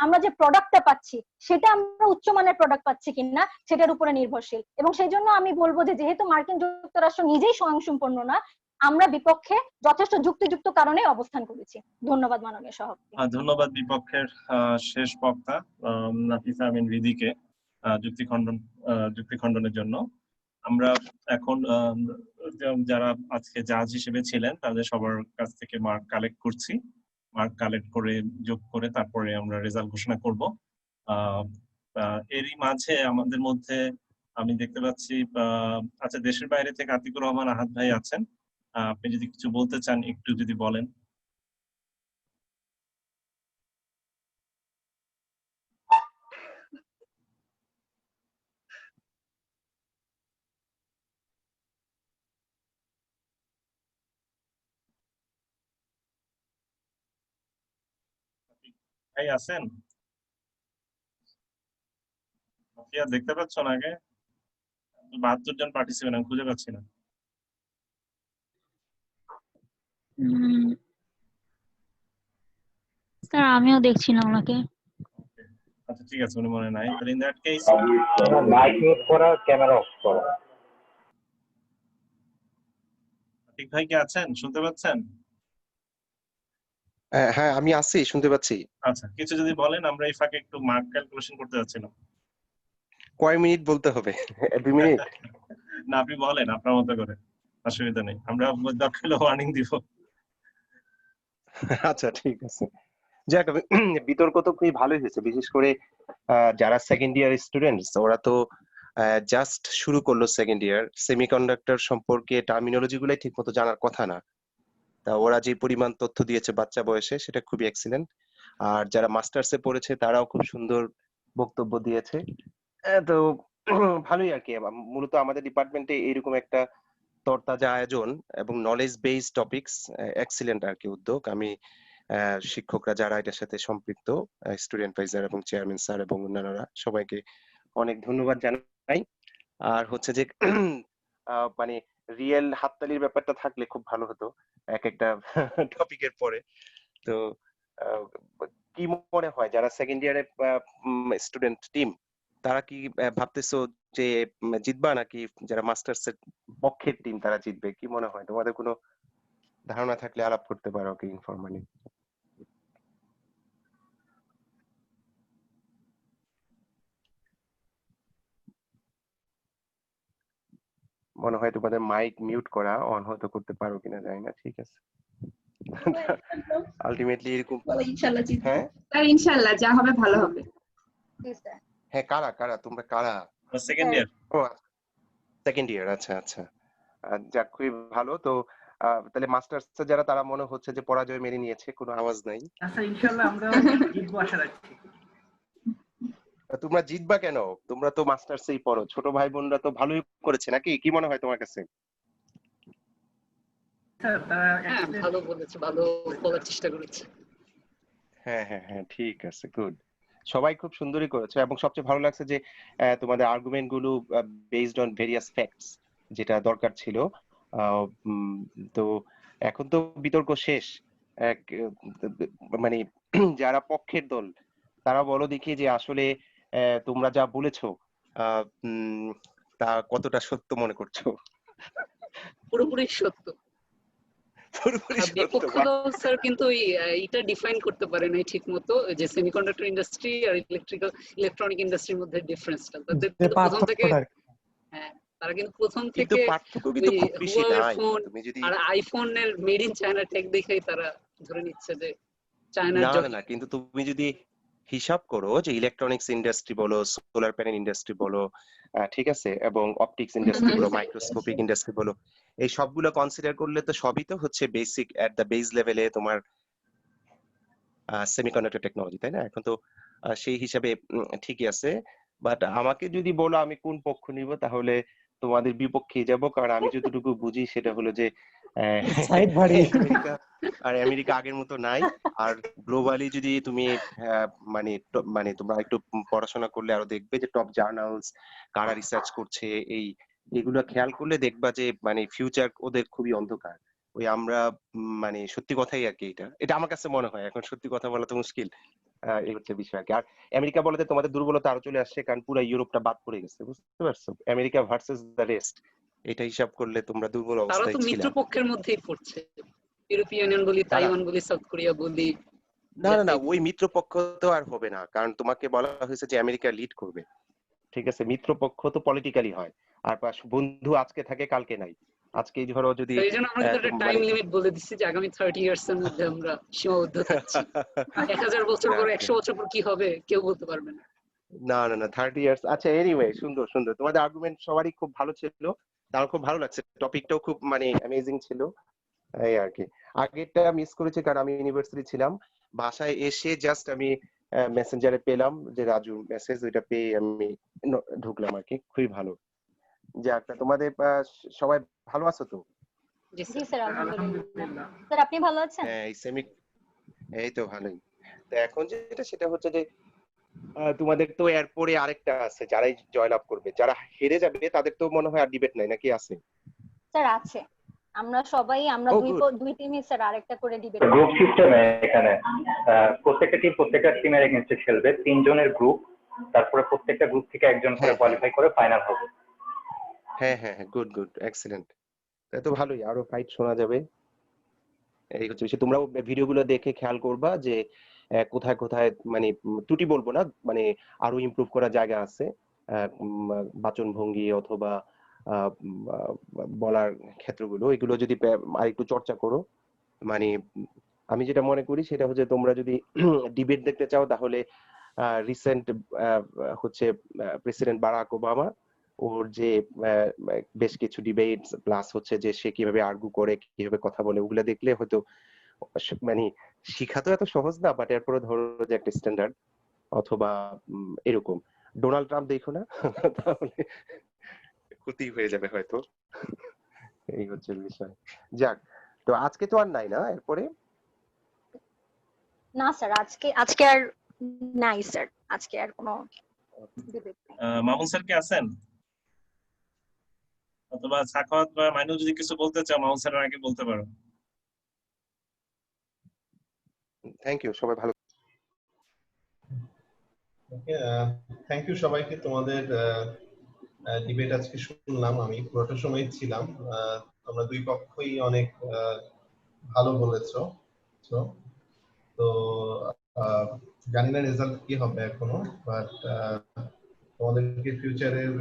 আমরা যে প্রোডাক্টটা পাচ্ছি সেটা আমরা উচ্চমানের প্রোডাক্ট পাচ্ছি কিনা সেটার উপরে নির্ভরশীল। এবং সেই জন্য আমি বলবো যে যেহেতু মার্কিন যুক্তরাষ্ট্র নিজেই স্বয়ংসম্পূর্ণ না, আমরা বিপক্ষে যথেষ্ট যুক্তিযুক্ত কারণে অবস্থান করেছি। ধন্যবাদ মাননীয় সভাপতি। ধন্যবাদ বিপক্ষের শেষ বক্তা নাফিসা আমিন রিদিকে যুক্তি খণ্ডনের জন্য। আমরা এখন যারা আজকে জাজ হিসেবে ছিলেন তাদের সবার কাছ থেকে মার্ক কালেক্ট করছি, মার্ক কালেক্ট করে যোগ করে তারপরে আমরা রেজাল্ট ঘোষণা করব। এরই মাঝে আমাদের মধ্যে আমি দেখতে পাচ্ছি আচ্ছা, দেশের বাইরে থেকে আতিকুর রহমান আহাদ ভাই আছেন, আপনি যদি কিছু বলতে চান একটু যদি বলেন। ভাই আছেন? দেখতে পাচ্ছ না? আগে 72 জন পার্টিসিপেন্ট আমি খুঁজে পাচ্ছি না। স্যার আমিও দেখছি না ওনাকে। আচ্ছা ঠিক আছে, উনি মনে নাই। তাহলে in that case mike mute করা, ক্যামেরা অফ করা। ঠিক ভাই কি আছেন? শুনতে পাচ্ছেন? হ্যাঁ আমি আছি, শুনতে পাচ্ছি। আচ্ছা, কিছু যদি বলেন, আমরা এই ফাঁকে একটু মার্ক ক্যালকুলেশন করতে যাচ্ছিলাম। কয় মিনিট বলতে হবে? 2 মিনিট? না, আপনি বলেন আপনার মতো করে, অসুবিধা নেই, আমরা দরকার হলে ওয়ার্নিং দিব। আচ্ছা ঠিক আছে। যাক, বিতর্ক তো খুবই ভালোই হয়েছে, বিশেষ করে যারা সেকেন্ড ইয়ার স্টুডেন্টস, ওরা তো জাস্ট শুরু করলো সেকেন্ড ইয়ার, সেমিকন্ডাক্টর সম্পর্কে টার্মিনোলজি গুলাই ঠিক মতো জানার কথা না, তা ওরা যে পরিমাণ তথ্য দিয়েছে বাচ্চা বয়সে সেটা খুবই এক্সিলেন্ট। আর যারা মাস্টার্সে পড়েছে তারাও খুব সুন্দর বক্তব্য দিয়েছে। তো ভালোই আর কি। মূলত আমাদের ডিপার্টমেন্টে এরকম একটা তরতাজা আয়োজন এবং নলেজ বেসড টপিকস এক্সিলেন্ট আর কি উদ্যোগ। আমি শিক্ষকরা যারা এটার সাথে সম্পৃক্ত, স্টুডেন্ট অ্যাডভাইজার এবং চেয়ারম্যান স্যার এবং অন্যান্যরা, সবাইকে অনেক ধন্যবাদ জানাই। আর হচ্ছে যে মানে রিয়েল হাততালির ব্যাপারটা থাকলে খুব ভালো হতো এক একটা টপিকের পরে। তো কি মনে হয় যারা সেকেন্ড ইয়ারের স্টুডেন্ট টিম, তারা কি ভাবতেছো যে জিতবা, নাকি যারা মাস্টার্স এর পক্ষের টিম তারা জিতবে? কি মনে হয়? তোমাদের কোনো ধারণা থাকলে আলাপ করতে পারো কি ইনফরমালি। মনে হয় তোমাদের মাইক মিউট করা, অন হয়তো করতে পারো কিনা জানি না। ঠিক আছে, আলটিমেটলি এরকম। ইনশাআল্লাহ জিতবো। হ্যাঁ স্যার ইনশাআল্লাহ যা হবে ভালো হবে। হ্যাঁ, কারা তোমরা কারা? Second year. ও সেকেন্ড ইয়ার, আচ্ছা আচ্ছা। যাক, খুবই ভালো। তো তাহলে মাস্টার্স যারা, তারা মনে হচ্ছে যে পরাজয় মেনে নিয়েছে, কোনো আওয়াজ নাই। আচ্ছা ইনশাআল্লাহ আমরা জিতবো আশা রাখছি। তোমরা জিতবা কেন? তোমরা তো মাস্টার্সেই পড়ো, ছোট ভাই বোনরা তো ভালোই করেছে নাকি? কি মনে হয় তোমার কাছে? হ্যাঁ, ভালো বলেছে, ভালো বলার চেষ্টা করেছে। হ্যাঁ হ্যাঁ হ্যাঁ, ঠিক আছে, গুড। সবাই খুব সুন্দরই করেছে, এবং সবচেয়ে ভালো লাগছে যে তোমাদের আর্গুমেন্ট গুলো বেসড অন ভেরিয়াস ফ্যাক্টস, যেটা দরকার ছিল। তো এখন তো বিতর্ক শেষ। মানে যারা পক্ষের দল, তারা বলো দেখি যে আসলে তোমরা যা বলেছো তা কতটা সত্য মনে করছো? পুরোপুরি সত্য। পুরোপুরি সত্য বিপক্ষ দল স্যার কিন্তু এটা ডিফাইন করতে পারে নাই ঠিক মতো যে সেমিকন্ডাক্টর ইন্ডাস্ট্রি আর ইলেকট্রনিক ইন্ডাস্ট্রির মধ্যে ডিফারেন্সটা তাদের কিন্তু প্রথম থেকে হ্যাঁ তারা কিন্তু প্রথম কিন্তু থেকে পার্থক্য কিন্তু খুব বেশি নাই ফোন তুমি যদি আর আইফোনের মেড ইন চায়না টেক দেখেই তারা ধরে নিচ্ছে যে চায়নার না না না কিন্তু তুমি যদি হিসাব করো যে ইলেকট্রনিক্স ইন্ডাস্ট্রি বলো, সোলার প্যানেল ইন্ডাস্ট্রি বলো, ঠিক আছে, এবং অপটিক্স ইন্ডাস্ট্রি বলো, মাইক্রোস্কোপিক ইন্ডাস্ট্রি বলো, এই সবগুলো কনসিডার করলে তো সবই তো হচ্ছে বেসিক এট দ্য বেস লেভেলে তোমার সেমিকন্ডাক্টর টেকনোলজি, তাই না? এখন তো সেই হিসাবে ঠিকই আছে, বাট আমাকে যদি বলো আমি কোন পক্ষ নিব, তাহলে তোমাদের বিপক্ষে যাব, কারণ আমি যতটুকু বুঝি সেটা হলো যে আমেরিকা আগের মতো নাই। আর গ্লোবালি যদি তুমি মানে তোমরা একটু পড়াশোনা করলে আরো দেখবে যে টপ জার্নালস কারা রিসার্চ করছে, এগুলো খেয়াল করলে দেখবা যে মানে ফিউচার ওদের খুবই অন্ধকার। ওই আমরা মানে সত্যি কথাই আর কি, এটা আমার কাছে মনে হয়। এখন সত্যি কথা বলা তো মুশকিল, এই হচ্ছে বিষয় আর কি। আর আমেরিকা বলতে তোমাদের দুর্বলতা আরো চলে আসছে, কারণ পুরো ইউরোপটা বাদ পড়ে গেছে, বুঝতে পারছো? আমেরিকা ভার্সেস দ্য রেস্ট, এটা হিসাব করলে তোমরা দুর্বল তারা অবস্থায় তো ছিল। মিত্র পক্ষের মধ্যেই পড়ছে, ইউরোপিয়ান ইউনিয়ন বলি, তাইওয়ান বলি, সাউথ কোরিয়া বলি। না না না, ওই মিত্র পক্ষ তো আর হবে না, কারণ তোমাকে বলা হয়েছে যে আমেরিকা লিড করবে, ঠিক আছে? মিত্র পক্ষ তো পলিটিক্যালি হয়, আর বন্ধু আজকে থাকে কালকে নাই। আজকে ধরো যদি এই জন্য আমরা একটা টাইম লিমিট বলে দিচ্ছি যে আগামী 30 ইয়ার্স এর মধ্যে আমরা সীমাবদ্ধ থাকছি। 1000 বছর পর 100 বছর পর কি হবে কেউ বলতে পারবে না। না না না 30 ইয়ার্স। আচ্ছা, এনিওয়ে, সুন্দর সুন্দর তোমাদের আর্গুমেন্ট সবারই খুব ভালো ছিল, তার খুব ভালো লাগছে, টপিকটাও খুব মানে অ্যামেজিং ছিল, এই আর কি। আগেরটা মিস করেছি কারণ আমি ইউনিভার্সিটি ছিলাম, বাসায় এসে জাস্ট আমি মেসেঞ্জারে পেলাম যে রাজু মেসেজ, ওইটা পেয়ে আমি ঢুকলাম আর কি। খুবই ভালো। যাক, তোমাদের সবাই ভালো আছো তো? জি স্যার, আলহামদুলিল্লাহ। স্যার আপনি ভালো আছেন? হ্যাঁ, এই তো ভালোই। তো এখন যেটা সেটা হচ্ছে যে তোমাদের তো এরপরে আরেকটা আছে, যারাই জয়লাভ করবে, যারা হেরে যাবে তাদের তো মনে হয় আর ডিবেট নাই, নাকি আছে? স্যার আছে, আমরা দুই টিমই স্যার আরেকটা করে ডিবেট গ্রুপ সিস্টেমে এখানে প্রত্যেকটা টিমের এগেইনস্টে খেলবে, 3 জনের গ্রুপ, তারপরে প্রত্যেকটা গ্রুপ থেকে একজন করে কোয়ালিফাই করে ফাইনাল হবে। হ্যাঁ হ্যাঁ হ্যাঁ, গুড গুড, এক্সিলেন্ট। তাই তো ভালোই, আরো ফাইট শোনা যাবে। এই হচ্ছে বিষয়। তোমরাও ভিডিওগুলো দেখে খেয়াল করবা যে কোথায় কোথায় মানে ত্রুটি বলবো না, মানে আরো ইমপ্রুভ করার জায়গা আছে, বাচন ভঙ্গি অথবা বলার ক্ষেত্রগুলো, এগুলো যদি আরেকটু চর্চা করো। মানে আমি যেটা মনে করি সেটা হচ্ছে, তোমরা যদি ডিবেট দেখতে চাও তাহলে রিসেন্ট হচ্ছে প্রেসিডেন্ট বারাক ওবামা, ওর যে বেশ কিছু ডিবেট প্লাস হচ্ছে যে সে কিভাবে আর্গু করে, কিভাবে কথা বলে, ওগুলা দেখলে হয়তো মানে শিখা তো এত সহজ না, বাট এরপরে ধরো যে একটা স্ট্যান্ডার্ড, অথবা এরকম ডোনাল্ড ট্রাম্প দেখো না, তাহলে ক্ষতি হয়ে যাবে হয়তো। এই হচ্ছে বিষয়। যাক, তো আজকে তো আর নাই না এরপরে? না স্যার, আজকে আর নাই স্যার, আজকে আর কোনো ডিবেট নাই। মামুন স্যার কি আছেন? অথবা সাখাওয়াত বা মাইনুল যদি কিছু বলতে চাও, মামুন স্যারের আগে বলতে পারো। থ্যাংক ইউ, সবাই ভালো। ওকে, থ্যাংক ইউ সবাইকে। তোমাদের ডিবেট আজকে শুনলাম, আমি পুরোটা সময় ছিলাম। তোমরা দুই পক্ষই অনেক ভালো বলেছো। তো জানি না রেজাল্ট কি হবে এখনো, বাট তোমাদেরকে ফিউচারের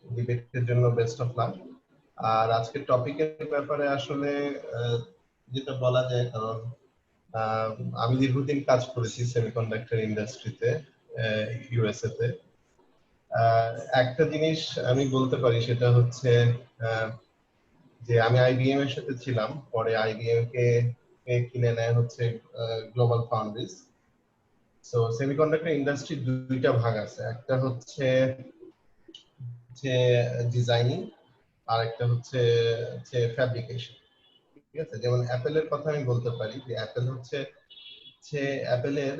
ডিবেটের জন্য বেস্ট অফ লাক। আর আজকের টপিকের ব্যাপারে আসলে যেটা বলা যায়, কারণ আমি দীর্ঘদিন কাজ করেছি সেমিকন্ডাক্টর ইন্ডাস্ট্রিতে ইউএসএ তে। একটা জিনিস আমি বলতে পারি, সেটা হচ্ছে যে আমি আইবিএম এর সাথে ছিলাম, পরে আইবিএম কে কিনে নেয় হচ্ছে global Foundries. So semiconductor industry দুইটা ভাগ আছে, একটা হচ্ছে ডিজাইনিং আর একটা হচ্ছে ফ্যাব্রিকেশন, ঠিক আছে? যেমন অ্যাপেলের কথা আমি বলতে পারি যে অ্যাপেল হচ্ছে অ্যাপেলের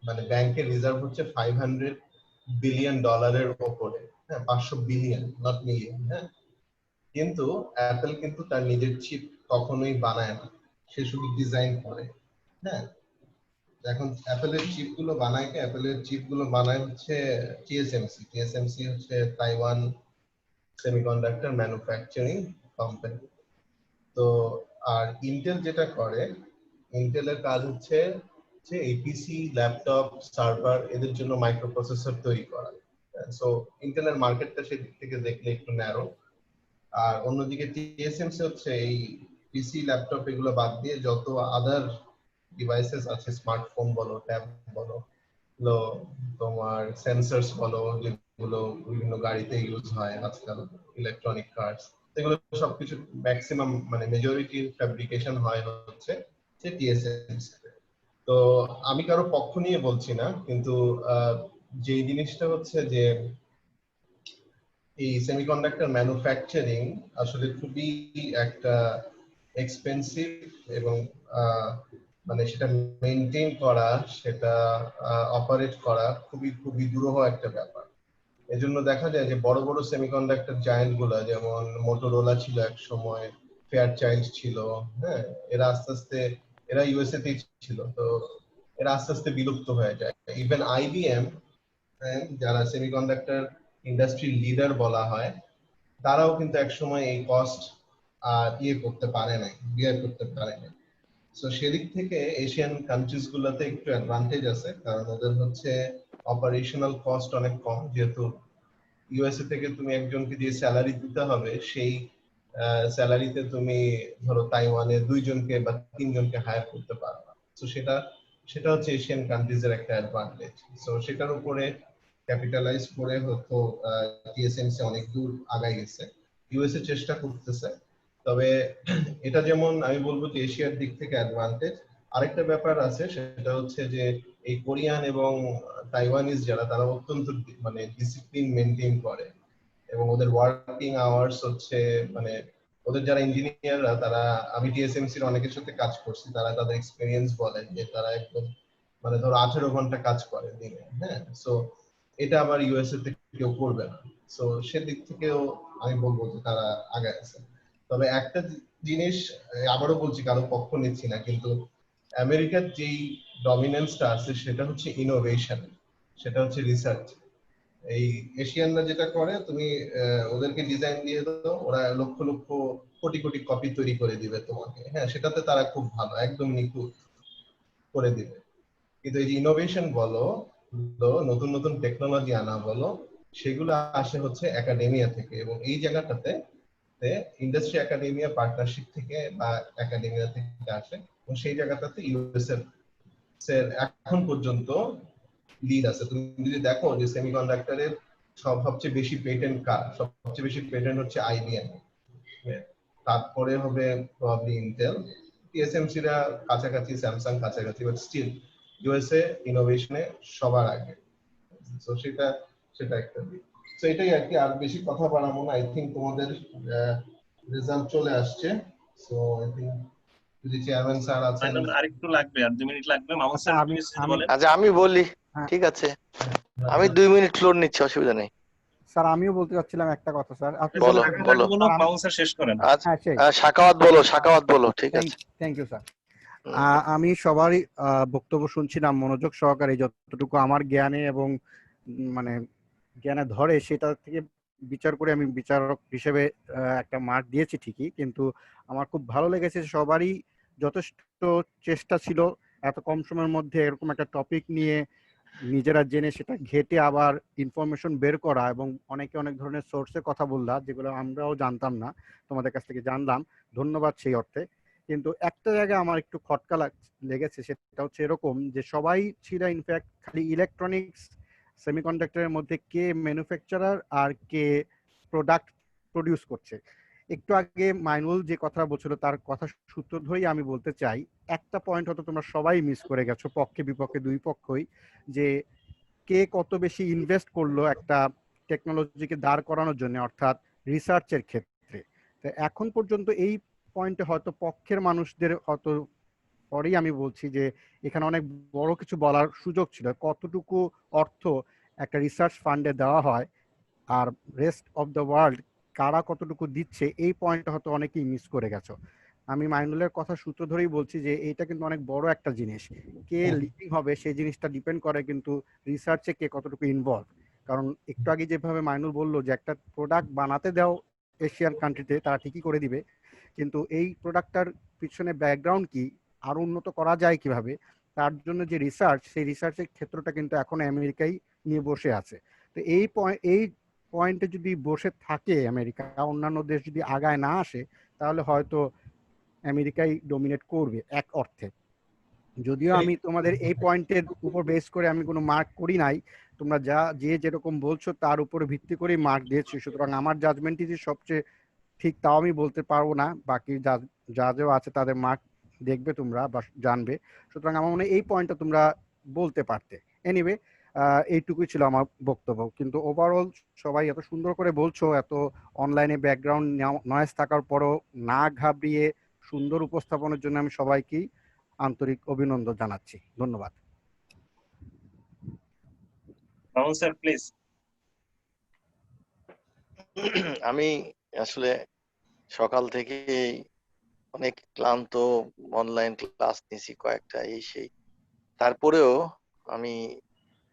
মানে ব্যাংকের রিজার্ভ হচ্ছে $500 বিলিয়ন ওপরে, হ্যাঁ, 500 বিলিয়ন, নট মিলিয়ন, হ্যাঁ। কিন্তু অ্যাপেল কিন্তু তার নিজের চিপ কখনোই বানায় না, সে শুধু ডিজাইন করে, হ্যাঁ। এখন অ্যাপেলের চিপগুলো বানায় কি? অ্যাপেলের চিপগুলো বানায় হচ্ছে টিএসএমসি। টিএসএমসি হচ্ছে তাইওয়ান সেমিকন্ডাক্টর ম্যানুফ্যাকচারিং কোম্পানি। তো আর ইন্টেল যেটা করে, ইন্টেলের কাজ হচ্ছে যে এই পিসি, ল্যাপটপ, সার্ভার এদের জন্য মাইক্রোপ্রসেসর তৈরি করা। সো ইন্টেলের মার্কেটটা সেদিক থেকে দেখলে একটু ন্যারো। আর অন্যদিকে টিএসএমসি হচ্ছে এই পিসি, ল্যাপটপ এগুলো বাদ দিয়ে যত আদার ডিভাইসেস আছে, স্মার্টফোন বলো, ট্যাব বলো, তোমার সেন্সরস বলো, যেগুলো বিভিন্ন গাড়িতে ইউজ হয় আজকাল, ইলেকট্রনিক কার্স, এগুলো সবকিছু ম্যাক্সিমাম মানে মেজরিটি ফ্যাব্রিকেশন হয় হচ্ছে টিএসএমসি। তো আমি কারো পক্ষ নিয়ে বলছি না, কিন্তু যে জিনিসটা হচ্ছে যে এই সেমিকন্ডাক্টর ম্যানুফ্যাকচারিং আসলে খুবই একটা এক্সপেন্সিভ এবং মানে সেটা মেনটেন করা, সেটা অপারেট করা খুবই খুবই দুরূহ একটা ব্যাপার। এজন্য দেখা যায় যে বড় বড় সেমিকন্ডাক্টর জায়ান্ট গুলা, যেমন মোটোরোলা ছিল এক সময়, ফেয়ারচাইল্ড ছিল, হ্যাঁ, এরা আস্তে আস্তে, এরা ইউএসএ তে ছিল, তো এরা আস্তে আস্তে বিলুপ্ত হয়ে যায়। ইভেন আইবিএম, যারা সেমিকন্ডাক্টর ইন্ডাস্ট্রির লিডার বলা হয়, তারাও কিন্তু একসময় এই কস্ট করতে পারে নাই, বিয়ার করতে পারে নাই। সো সেদিক থেকে এশিয়ান কান্ট্রিজ গুলোতে একটু অ্যাডভান্টেজ আছে, কারণ ওদের হচ্ছে অপারেশনাল কস্ট অনেক কম। যেহেতু ইউএসএ থেকে তুমি একজনকে দিয়ে স্যালারি দিতে হবে, সেই স্যালারিতে তুমি ধরো তাইওয়ানে 2 জনকে বা 3 জনকে হায়ার করতে পারবা। তো সেটা হচ্ছে এশিয়ান কান্ট্রিজ এর একটা অ্যাডভান্টেজ। সো সেটার উপরে ক্যাপিটালাইজ করে হয়তো টিএসএমসি অনেক দূর আগায় গেছে, ইউএসএ চেষ্টা করতেছে। তবে এটা যেমন আমি বলবো যে এশিয়ার দিক থেকে অ্যাডভান্টেজ, আরেকটা ব্যাপার আছে, সেটা হচ্ছে যে এই কোরিয়ান এবং তাইওয়ানিজ যারা, তারা অত্যন্ত মানে ডিসিপ্লিন মেনটেন করে, এবং ওদের ওয়ার্কিং আওয়ার্স হচ্ছে মানে ওদের যারা ইঞ্জিনিয়াররা, তারা, আমি টিএসএমসির অনেকের সাথে কাজ করছি, তারা তাদের এক্সপেরিয়েন্স বলেন যে তারা একদম মানে ধরো 18 ঘন্টা কাজ করে দিনে, হ্যাঁ। সো এটা আবার ইউএসএ তে কেউ করবে না। সো সেদিক থেকেও আমি বলবো যে তারা আগে আছে। তবে একটা জিনিস আবারও বলছি, কারো পক্ষ নিচ্ছি না, কিন্তু আমেরিকার যেই ডমিনেন্সটা আছে সেটা হচ্ছে ইনোভেশন, সেটা হচ্ছে রিসার্চ। এই এশিয়ানরা যেটা করে, তুমি ওদেরকে ডিজাইন দিয়ে দাও, ওরা লক্ষ লক্ষ কোটি কোটি কপি তৈরি করে দিবে তোমাকে, হ্যাঁ, সেটাতে তারা খুব ভালো, একদম নিখুঁত করে দিবে। কিন্তু এই যে ইনোভেশন বলো, নতুন নতুন টেকনোলজি আনা বলো, সেগুলো আসে হচ্ছে একাডেমিয়া থেকে, এবং এই জায়গাটাতে ইন্ডাস্ট্রি একাডেমিয়া পার্টনারশিপ থেকে বা একাডেমিয়া থেকে আসে, এবং সেই জায়গাটাতে ইউএস এর এখন পর্যন্ত লিড আছে। তুমি যদি দেখো যে সেমিকন্ডাক্টরের সবচেয়ে বেশি পেটেন্ট কার, সবচেয়ে বেশি পেটেন্ট হচ্ছে আইবিএম, তারপরে হবে প্রবাবলি ইন্টেল, টিএসএমসি রা কাছাকাছি, স্যামসাং কাছাকাছি, বাট স্টিল ইউএসএ ইনোভেশনে সবার আগে। সো সেটা একটা দিক। সো এটাই আর কি, আর বেশি কথা বাড়াবো না। আই থিংক তোমাদের রেজাল্ট চলে আসছে। সো আই থিংক যদি চেয়ারম্যান স্যার আছেন, আরেকটু লাগবে, আর 2 মিনিট লাগবে। মামুন স্যার প্লিজ বলেন। আচ্ছা আমি বলি, ঠিক আছে, আমি 2 মিনিট ফ্লোর নিচ্ছি, অসুবিধা নেই। স্যার আমিও বলতে চাচ্ছিলাম একটা কথা স্যার। বলো বলো, মামুন স্যার শেষ করেন। আচ্ছা শাকাওয়াত বলো, ঠিক আছে। Thank you sir. আমি সবারই বক্তব্য শুনছিলাম মনোযোগ সহকারে, যতটুকু আমার জ্ঞানে এবং মানে জ্ঞানে ধরে সেটা থেকে বিচার করে আমি বিচারক হিসেবে একটা মার্ক দিয়েছি ঠিকই, কিন্তু আমার খুব ভালো লেগেছে সবারই যথেষ্ট চেষ্টা ছিল এত কম সময়ের মধ্যে এরকম একটা টপিক নিয়ে নিজেরা জেনে সেটা ঘেটে আবার ইনফরমেশন বের করা, এবং অনেকে অনেক ধরনের সোর্সের কথা বললা যেগুলো আমরাও জানতাম না, তোমাদের কাছ থেকে জানলাম, ধন্যবাদ সেই অর্থে। কিন্তু একটা জায়গায় আমার একটু খটকা লেগেছে, সেটা হচ্ছে এরকম যে সবাই ছিল ইনফ্যাক্ট খালি ইলেকট্রনিক্স সেমিকন্ডাক্টরের মধ্যে কে ম্যানুফ্যাকচারার আর কে প্রোডাক্ট প্রডিউস করছে। একটু আগে মাইনুল যে কথা বলছিল তার কথা সূত্র ধরেই আমি বলতে চাই, একটা পয়েন্ট হয়তো তোমরা সবাই মিস করে গেছো, পক্ষে বিপক্ষে দুই পক্ষই, যে কে কত বেশি ইনভেস্ট করলো একটা টেকনোলজিকে দাঁড় করানোর জন্য, অর্থাৎ রিসার্চের ক্ষেত্রে। তো এখন পর্যন্ত এই পয়েন্টে হয়তো পক্ষের মানুষদের হয়তো পরেই আমি বলছি যে এখানে অনেক বড় কিছু বলার সুযোগ ছিল, কতটুকু অর্থ একটা রিসার্চ ফান্ডে দেওয়া হয় আর রেস্ট অফ দ্য ওয়ার্ল্ড কারা কতটুকু দিচ্ছে, এই পয়েন্টটা হয়তো অনেকেই মিস করে গেছো। আমি মাইনুলের কথা সূত্র ধরেই বলছি যে এটা কিন্তু অনেক বড় একটা জিনিস, কে লিডিং হবে সেই জিনিসটা ডিপেন্ড করে কিন্তু রিসার্চে কে কতটুকু ইনভলভ। কারণ একটু আগে যেভাবে মাইনুল বললো যে একটা প্রোডাক্ট বানাতে দাও এশিয়ান কান্ট্রিতে, তারা ঠিকই করে দিবে, কিন্তু এই প্রোডাক্টটার পিছনে ব্যাকগ্রাউন্ড কি, আরো উন্নত করা যায় কিভাবে, তার জন্য যে রিসার্চ, সেই রিসার্চের ক্ষেত্রটা কিন্তু এখন আমেরিকাই নিয়ে বসে আছে। তো এই পয়েন্টে যদি বসে থাকে আমেরিকা, অন্যান্য দেশ যদি আগায় না আসে, তাহলে হয়তো আমেরিকাই ডমিনেট করবে এক অর্থে। যদিও আমি তোমাদের এই পয়েন্টের উপর বেস করে আমি কোনো মার্ক করি নাই, তোমরা যে যেরকম বলছো তার উপরে ভিত্তি করে মার্ক দিয়েছি, সুতরাং আমার জাজমেন্টই যে সবচেয়ে ঠিক তাও আমি বলতে পারবো না। বাকি যাও আছে তাদের মার্ক দেখবে তোমরা বা জানবে, সুতরাং আমার মনে হয় এই পয়েন্টটা তোমরা বলতে পারতে। এনিওয়ে, এইটুকুই ছিল আমার বক্তব্য। কিন্তু ওভারঅল সবাই এত সুন্দর করে বলছো, এত অনলাইনে ব্যাকগ্রাউন্ড নয়েজ থাকার পরও না ঘাবড়িয়ে সুন্দর উপস্থাপনের জন্য আমি সবাইকেই আন্তরিক অভিনন্দন জানাচ্ছি। ধন্যবাদ। Sir please. আমি আসলে সকাল থেকে অনেক ক্লান্ত, অনলাইন ক্লাস নিয়েছি কয়েকটা, এই সেই, তারপরেও আমি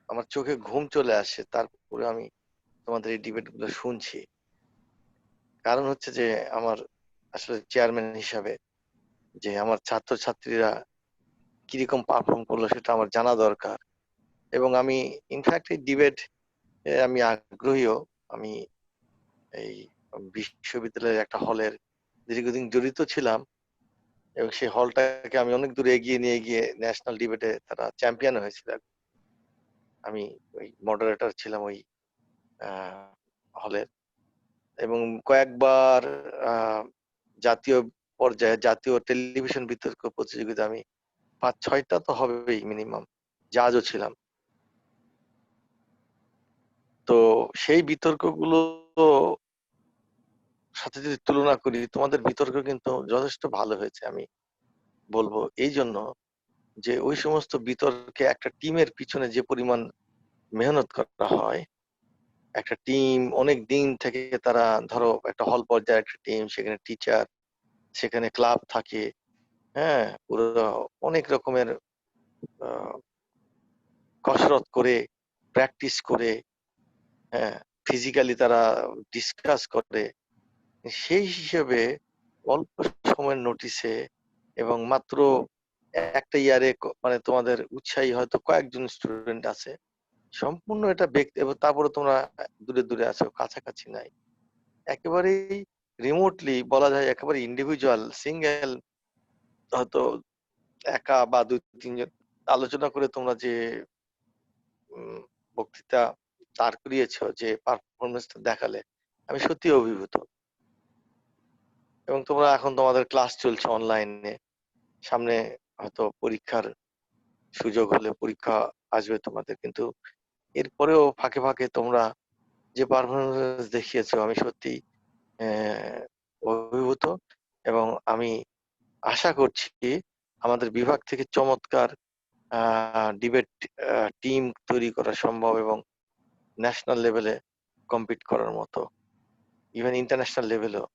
আমার চোখে ঘুম চলে আসে, তারপরে আমি তোমাদের এই ডিবেট গুলো শুনছি। কারণ হচ্ছে যে আমার আসলে চেয়ারম্যান হিসাবে যে আমার ছাত্রছাত্রীরা কিরকম পারফর্ম করলো সেটা আমার জানা দরকার, এবং আমি ইনফ্যাক্ট এই ডিবেট আমি আগ্রহীও। আমি এই বিশ্ববিদ্যালয়ের একটা হলের দীর্ঘদিন জড়িত ছিলাম, এবং সেই হলটাকে আমি অনেক দূরে এগিয়ে নিয়ে গিয়ে ন্যাশনাল ডিবেটে তারা চ্যাম্পিয়ন হয়েছিল। আমি ওই মডারেটর ছিলাম ওই হলের, এবং কয়েকবার জাতীয় পর্যায়ে জাতীয় টেলিভিশন বিতর্ক প্রতিযোগিতা আমি 5-6টা তো হবেই মিনিমাম জাজও ছিলাম। তো সেই বিতর্কগুলো সাথে যদি তুলনা করি, তোমাদের বিতর্ক কিন্তু যথেষ্ট ভালো হয়েছে আমি বলবো, এই জন্য যে ওই সমস্ত বিতর্কে একটা টিমের পিছনে যে পরিমাণ মেহনত করা হয়, একটা টিম অনেক দিন থেকে তারা, ধরো একটা হল পর্যায়ে একটা টিম, সেখানে টিচার, সেখানে ক্লাব থাকে, হ্যাঁ, পুরো অনেক রকমের কসরত করে, প্র্যাকটিস করে, হ্যাঁ, ফিজিক্যালি তারা ডিসকাস করে, সেই হিসেবে অল্প সময়ের নোটিসে এবং মাত্র একটা ইয়ারে মানে তোমাদের উৎসাহী হয়তো কয়েকজন স্টুডেন্ট আছে, সম্পূর্ণ এটা ব্যক্তি, এবং তারপরে তোমরা দূরে দূরে আছো, কাছাকাছি নাই, একেবারেই রিমোটলি বলা যায়, একেবারে ইন্ডিভিজুয়াল সিঙ্গেল, হয়তো একা বা 2-3 জন আলোচনা করে তোমরা যে বক্তৃতা দাঁড় করিয়েছ, যে পারফরমেন্সটা দেখালে, আমি সত্যি অভিভূত। এবং তোমরা এখন তোমাদের ক্লাস চলছে অনলাইনে, সামনে হয়তো পরীক্ষার সুযোগ হলে পরীক্ষা আসবে তোমাদের, কিন্তু এরপরেও ফাঁকে ফাঁকে তোমরা যে পারফরমেন্স দেখিয়েছো, আমি সত্যি অভিভূত, এবং আমি আশা করছি আমাদের বিভাগ থেকে চমৎকার ডিবেট টিম তৈরি করা সম্ভব, এবং ন্যাশনাল লেভেলে কম্পিট করার মতো, ইভেন ইন্টারন্যাশনাল লেভেলেও।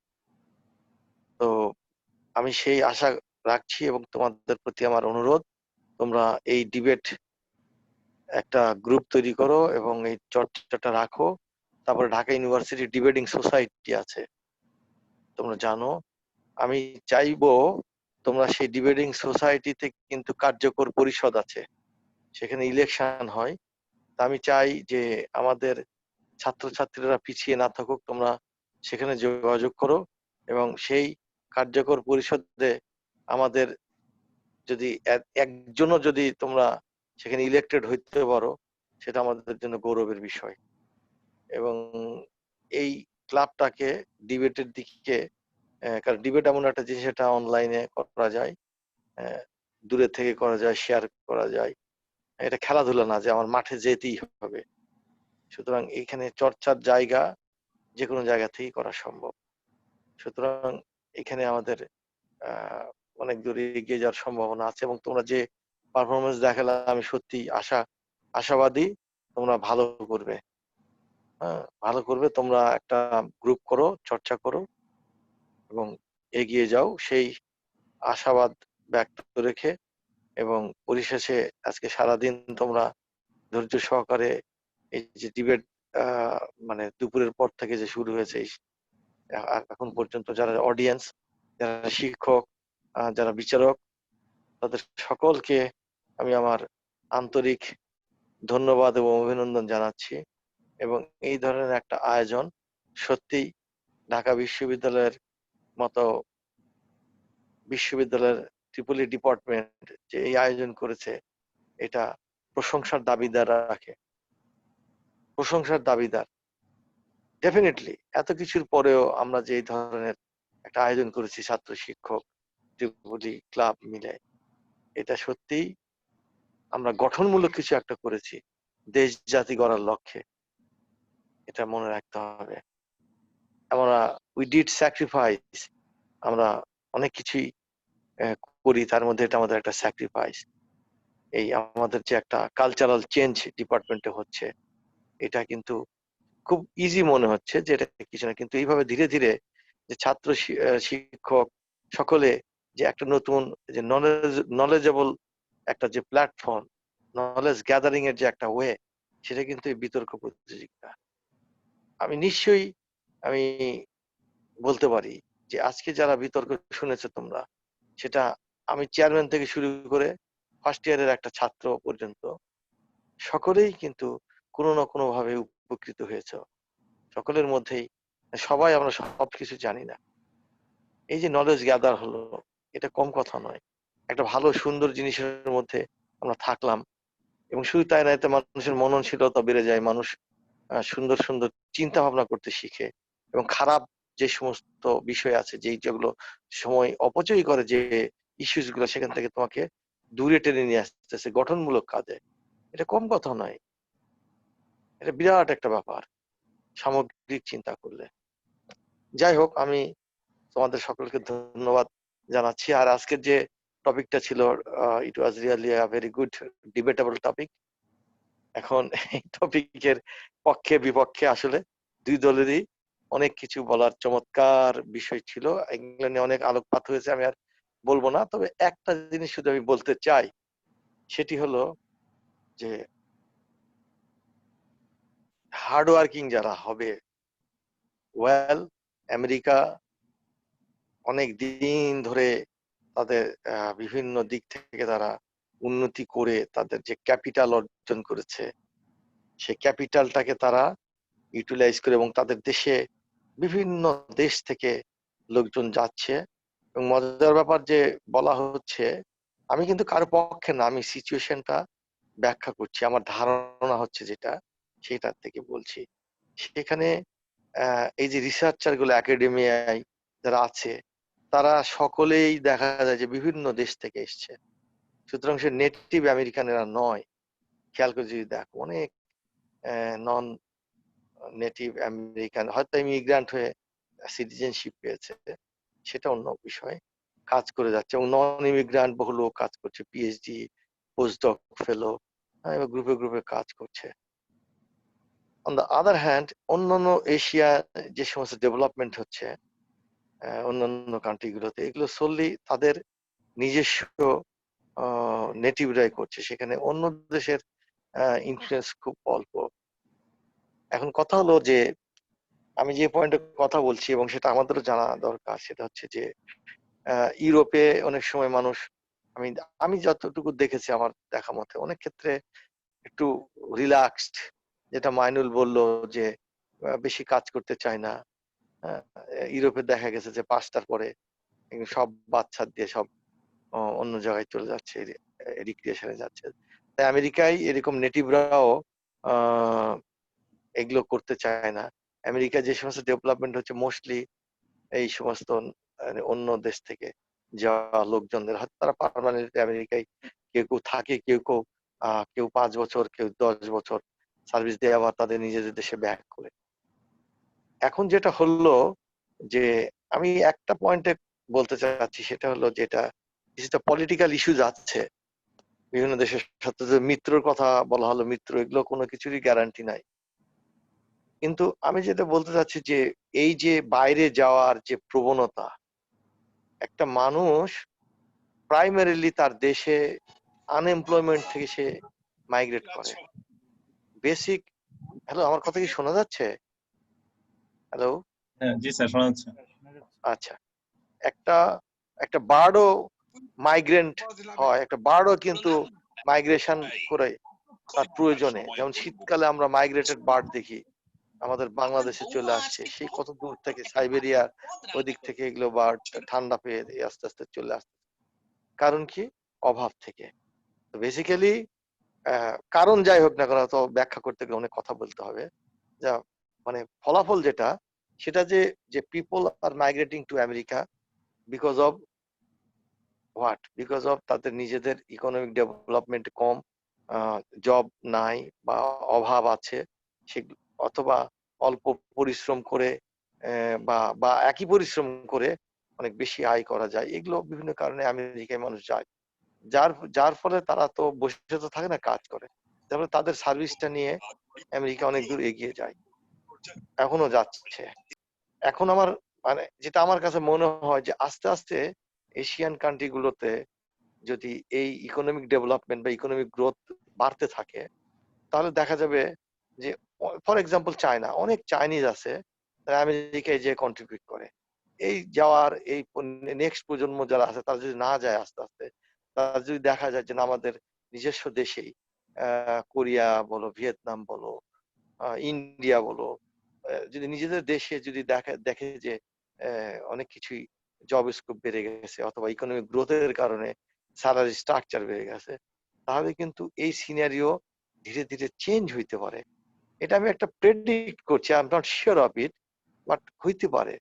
তো আমি সেই আশা রাখছি, এবং তোমাদের প্রতি আমার অনুরোধ, তোমরা এই ডিবেট একটা গ্রুপ তৈরি করো এবং এই চর্চাটা রাখো। তারপরে ঢাকা ইউনিভার্সিটি ডিবেটিং সোসাইটি আছে, তোমরা জানো, আমি চাইবো তোমরা সেই ডিবেটিং সোসাইটিতে কিন্তু কার্যকর পরিষদ আছে, সেখানে ইলেকশন হয়। তা আমি চাই যে আমাদের ছাত্রছাত্রীরা পিছিয়ে না থাকুক, তোমরা সেখানে যোগাযোগ করো, এবং সেই কার্যকর পরিষদে আমাদের যদি একজনও যদি তোমরা সেখানে ইলেক্টেড হইতে পারো, সেটা আমাদের জন্য গৌরবের বিষয়। এবং এই ক্লাবটাকে ডিবেটের দিকে, কারণ ডিবেট এমন একটা জিনিস, এটা অনলাইনে করা যায়, দূরে থেকে করা যায়, শেয়ার করা যায়, এটা খেলাধুলা না যে আমার মাঠে যেতেই হবে। সুতরাং এখানে চর্চার জায়গা যে কোনো জায়গা থেকেই করা সম্ভব। সুতরাং এখানে আমাদের অনেক দূরে এগিয়ে যাওয়ার সম্ভাবনা আছে, এবং তোমরা যে পারফরমেন্স দেখালে আমি সত্যি আশাবাদী তোমরা ভালো করবে। হ্যাঁ, ভালো করবে, তোমরা একটা গ্রুপ করো, চর্চা করো এবং এগিয়ে যাও, সেই আশাবাদ ব্যক্ত রেখে। এবং পরিশেষে আজকে সারাদিন তোমরা ধৈর্য সহকারে এই যে ডিবেট মানে দুপুরের পর থেকে যে শুরু হয়েছে এখন পর্যন্ত যারা অডিয়েন্স, যারা শিক্ষক, যারা বিচারক, তাদের সকলকে আমি আমার আন্তরিক ধন্যবাদ এবং অভিনন্দন জানাচ্ছি। এবং এই ধরনের একটা আয়োজন সত্যিই ঢাকা বিশ্ববিদ্যালয়ের মতো বিশ্ববিদ্যালয়ের ট্রিপলি ডিপার্টমেন্ট যে এই আয়োজন করেছে, এটা প্রশংসার দাবিদার রাখে, প্রশংসার দাবিদার। ডেফিনেটলি এত কিছুর পরেও আমরা যে এই ধরনের একটা আয়োজন করেছি ছাত্র শিক্ষক ট্রিপলি ক্লাব মিলে, এটা সত্যিই আমরা গঠনমূলক কিছু একটা করেছি দেশ জাতি গড়ার লক্ষ্যে, এটা মনে রাখতে হবে। আমরা উই ডিড স্যাক্রিফাইস, আমরা অনেক কিছুই করি, তার মধ্যে এটা আমাদের একটা স্যাক্রিফাইস। এই আমাদের যে একটা কালচারাল চেঞ্জ ডিপার্টমেন্টে হচ্ছে, এটা কিন্তু খুব ইজি মনে হচ্ছে যে এটা কিছু না, কিন্তু এইভাবে ধীরে ধীরে যে ছাত্র শিক্ষক সকলে যে একটা নতুন যে নলেজেবল একটা যে প্ল্যাটফর্ম, নলেজ গ্যাদারিং এর যে একটা ওয়ে, সেটা কিন্তু এই বিতর্ক প্রতিযোগিতা। আমি নিশ্চয়ই আমি বলতে পারি যে আজকে যারা বিতর্ক শুনেছো তোমরা, সেটা আমি চেয়ারম্যান থেকে শুরু করে ফার্স্ট ইয়ারের একটা ছাত্র পর্যন্ত সকলেই কিন্তু কোনো না কোনো ভাবে উপকৃত হয়েছে। সকলের মধ্যেই, সবাই আমরা সবকিছু জানি না, এই যে নলেজ গ্যাদার হলো, এটা কম কথা নয়। একটা ভালো সুন্দর জিনিসের মধ্যে আমরা থাকলাম, এবং শুধু তাই না, এতে মানুষের মননশীলতা বেড়ে যায়, মানুষ সুন্দর সুন্দর চিন্তা ভাবনা করতে শিখে, এবং খারাপ যে সমস্ত বিষয় আছে, যেগুলো সময় অপচয় করে, যে ইস্যুস গুলো, সেখান থেকে তোমাকে দূরে টেনে নিয়ে আসতেছে গঠনমূলক কাজে। এটা কম কথা নয়, এটা বিরাট একটা ব্যাপার সামগ্রিক চিন্তা করলে। যাই হোক, আমি তোমাদের সকলকে ধন্যবাদ জানাচ্ছি। আর আজকের যে টপিকটা ছিল, it was really a very good debatable topic. এখন এই টপিকের পক্ষে বিপক্ষে আসলে দুই দলেরই অনেক কিছু বলার চমৎকার বিষয় ছিল, এগুলো নিয়ে অনেক আলোকপাত হয়েছে, আমি আর বলবো না। তবে একটা জিনিস শুধু আমি বলতে চাই, সেটি হলো যে হার্ড ওয়ার্কিং যারা হবে, ওয়েল, আমেরিকা অনেক দিন ধরে তাদের বিভিন্ন দিক থেকে তারা উন্নতি করে তাদের যে ক্যাপিটাল অর্জন করেছে, সেই ক্যাপিটালটাকে তারা ইউটিলাইজ করে, এবং তাদের দেশে বিভিন্ন দেশ থেকে লোকজন যাচ্ছে। এবং মজার ব্যাপার যে বলা হচ্ছে, আমি কিন্তু কারো পক্ষে না, আমি সিচুয়েশনটা ব্যাখ্যা করছি, আমার ধারণা হচ্ছে যেটা, সেটার থেকে বলছি। সেখানে এই যে রিসার্চার গুলো একাডেমিয়ায় যারা আছে, তারা সকলেই দেখা যায় যে বিভিন্ন দেশ থেকে এসছে, সুতরাং সে নেটিভ আমেরিকানেরা নয়। খেয়াল করে যদি দেখো, অনেক নন নেটিভ আমেরিকান হয়তো ইমিগ্রান্ট হয়ে সিটিজেনশিপ পেয়েছে, সেটা অন্য বিষয়, কাজ করে যাচ্ছে, এবং নন ইমিগ্রান্ট বহু লোক কাজ করছে, পিএইচডি, পোস্টডক ফেলো, এবার গ্রুপে গ্রুপে কাজ করছে। অন দ্য আদার হ্যান্ড, অন্যান্য এশিয়া যে সমস্ত ডেভেলপমেন্ট হচ্ছে অন্যান্য কান্ট্রিগুলোতে, এগুলো solely তাদের নিজস্ব নেটিভরাই করছে, সেখানে অন্য দেশের ইনফ্লুয়েন্স খুব অল্প। এখন কথা হলো যে আমি যে পয়েন্টে কথা বলছি, এবং সেটা আমাদেরও জানা দরকার, সেটা হচ্ছে যে ইউরোপে অনেক সময় মানুষ, আমি যতটুকু দেখেছি আমার দেখা মতে, অনেক ক্ষেত্রে একটু রিল্যাক্সড, যেটা মাইনুল বললো যে বেশি কাজ করতে চায় না। ইউরোপে দেখা গেছে যে 5টার পরে সব বাচ্চা দিয়ে সব অন্য জায়গায় চলে যাচ্ছে, রিক্রিয়েশনে যাচ্ছে। তাই আমেরিকায় এরকম নেটিভরাও এগুলো করতে চায় না। আমেরিকায় যে সমস্ত ডেভেলপমেন্ট হচ্ছে, মোস্টলি এই সমস্ত অন্য দেশ থেকে যাওয়া লোকজনদের, হয়তো তারা পার্মানেন্ট আমেরিকায় কেউ কেউ থাকে, কেউ 5 বছর, কেউ 10 বছর সার্ভিস দিয়ে আবার তাদের নিজেদের দেশে ব্যাক করে। এখন যেটা হলো যে আমি একটা পয়েন্টে বলতে চাচ্ছি, সেটা হলো যেটা কিছুটা পলিটিক্যাল ইস্যুজ আছে বিভিন্ন দেশের সাথে, যে মিত্রর কথা বলা হলো, মিত্র, এগুলো কোনো কিছুরই গ্যারান্টি নাই। কিন্তু আমি যেটা বলতে চাচ্ছি যে এই যে বাইরে যাওয়ার যে প্রবণতা, একটা মানুষ প্রাইমারিলি তার দেশে আনএমপ্লয়মেন্ট থেকে সে মাইগ্রেট করে। বেসিক, হ্যালো, আমার কথা কি শোনা যাচ্ছে? হ্যালো, জি স্যার, শোনা যাচ্ছে। আচ্ছা, একটা একটা বার্ডও মাইগ্রেন্ট হয়, একটা বার্ডও কিন্তু মাইগ্রেশন করে তার প্রয়োজনে। যেমন শীতকালে আমরা মাইগ্রেটেড বার্ড দেখি আমাদের বাংলাদেশে চলে আসছে, সেই কত দূর থেকে সাইবেরিয়ার ওদিক থেকে এগুলো বার্ড ঠান্ডা পেয়ে আস্তে আস্তে চলে আসছে। কারণ কি? অভাব থেকে। তো বেসিক্যালি কারণ যাই হোক না কেন, তো ব্যাখ্যা করতে গেলে অনেক কথা বলতে হবে। যা মানে ফলাফল যেটা, সেটা যে people are migrating to America because of what? Because of তাদের নিজেদের ইকোনমিক ডেভেলপমেন্ট কম, জব নাই বা অভাব আছে, অথবা অল্প পরিশ্রম করে বা একই পরিশ্রম করে অনেক বেশি আয় করা যায়। এগুলো বিভিন্ন কারণে আমেরিকায় মানুষ যায়, যার ফলে তারা তো বসে তো থাকে না, কাজ করে। তারপরে তাদের সার্ভিসটা নিয়ে আমেরিকা অনেক দূর এগিয়ে যায়, এখনো যাচ্ছে। এখন আমার মানে যেটা আমার কাছে মনে হয় যে আস্তে আস্তে এশিয়ান কান্ট্রি গুলোতে যদি এই ইকোনমিক ডেভেলপমেন্ট বা ইকোনমিক গ্রোথ বাড়তে থাকে, তাহলে দেখা যাবে যে ফর এক্সাম্পল চায়না, অনেক চাইনিজ আছে তারা আমেরিকায় যে কন্ট্রিবিউট করে। এই যাওয়ার এই নেক্সট প্রজন্ম যারা আছে তারা যদি না যায় আস্তে আস্তে, তারা যদি দেখা যায় যে না আমাদের নিজস্ব দেশেই কোরিয়া বলো, ভিয়েতনাম বলো, ইন্ডিয়া বলো, যদি নিজেদের দেশে যদি দেখে যে অনেক কিছুই জব স্কোপ বেড়ে গেছে অথবা ইকোনমিক গ্রোথের কারণে স্যালারি স্ট্রাকচার বেড়ে গেছে, তাহলে কিন্তু এই সিনারিও ধীরে ধীরে চেঞ্জ হইতে পারে। এটা আমি একটা প্রেডিক্ট করছি, I am not sure of it, but হইতে পারে।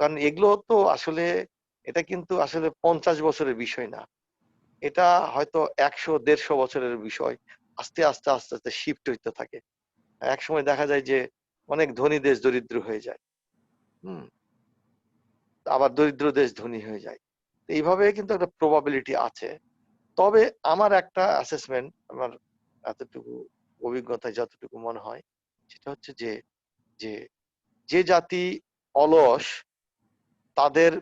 কারণ এগুলো তো আসলে, এটা কিন্তু আসলে 50 বছরের বিষয় না, এটা হয়তো 100-150 বছরের বিষয়। আস্তে আস্তে আস্তে আস্তে শিফট হইতে থাকে। এক সময় দেখা যায় যে অনেক ধনী দেশ দরিদ্র হয়ে যায়, আবার দরিদ্র দেশ ধনী হয়ে যায়। এইভাবে কিন্তু একটা প্রবাবিলিটি আছে। তবে আমার একটা অ্যাসেসমেন্ট, আমার এতটুকু অভিজ্ঞতায় যতটুকু মনে হয়, সেটা হচ্ছে যে যে যে জাতি অলস তাদের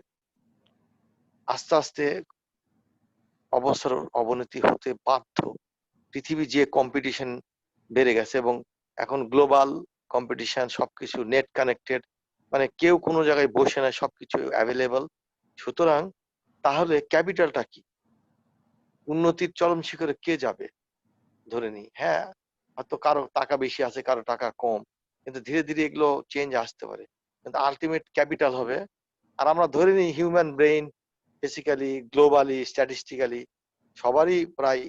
আস্তে আস্তে অবসর অবনতি হতে বাধ্য। পৃথিবী যে কম্পিটিশন বেড়ে গেছে এবং এখন গ্লোবাল কম্পিটিশন, সবকিছু নেট কানেক্টেড, মানে কেউ কোনো জায়গায় বসে না, সবকিছু অ্যাভেলেবল। সুতরাং তাহলে ক্যাপিটালটা কি? উন্নতির চরম শিখরে কে যাবে? ধরে নি হ্যাঁ, হয়তো কারো টাকা বেশি আছে, কারো টাকা কম, কিন্তু ধীরে ধীরে এগুলো চেঞ্জ আসতে পারে। কিন্তু আলটিমেট ক্যাপিটাল হবে। আর আমরা ধরে নিই human brain basically globally statistically সবারই প্রায়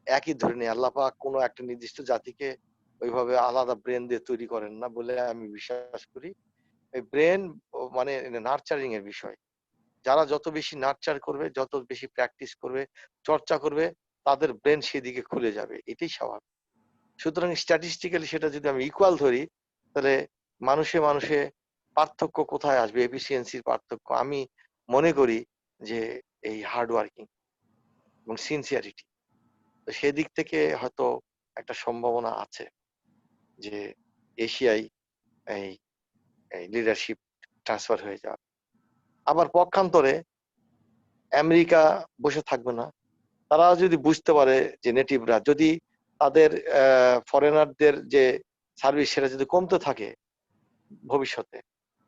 একই ধরে নিই। আল্লাহ পাক কোনো একটা নির্দিষ্ট জাতিকে ওইভাবে আলাদা ব্রেন দিয়ে তৈরি করেন না বলে আমি বিশ্বাস করি। এই ব্রেন মানে নার্চারিং এর বিষয়। যারা যত বেশি নার্চার করবে, যত বেশি প্র্যাকটিস করবে, চর্চা করবে, তাদের ব্রেন সেদিকে খুলে যাবে, এটাই স্বাভাবিক। সুতরাং স্ট্যাটিস্টিক্যালি সেটা যদি আমি ইকুয়াল ধরি, তাহলে মানুষে মানুষে পার্থক্য কোথায় আসবে? এফিসিয়েন্সির পার্থক্য আমি মনে করি যে এই হার্ড ওয়ার্কিং এবং সিনসিয়ারিটি। তো সেদিক থেকে হয়তো একটা সম্ভাবনা আছে যে এশিয়ায় এই লিডারশিপ ট্রান্সফার হয়ে যাওয়ার। আবার পক্ষান্তরে আমেরিকা বসে থাকবে না। তারা যদি বুঝতে পারে যে নেটিভরা যদি তাদের ফরেনারদের যে সার্ভিস সেটা যদি কমতে থাকে ভবিষ্যতে,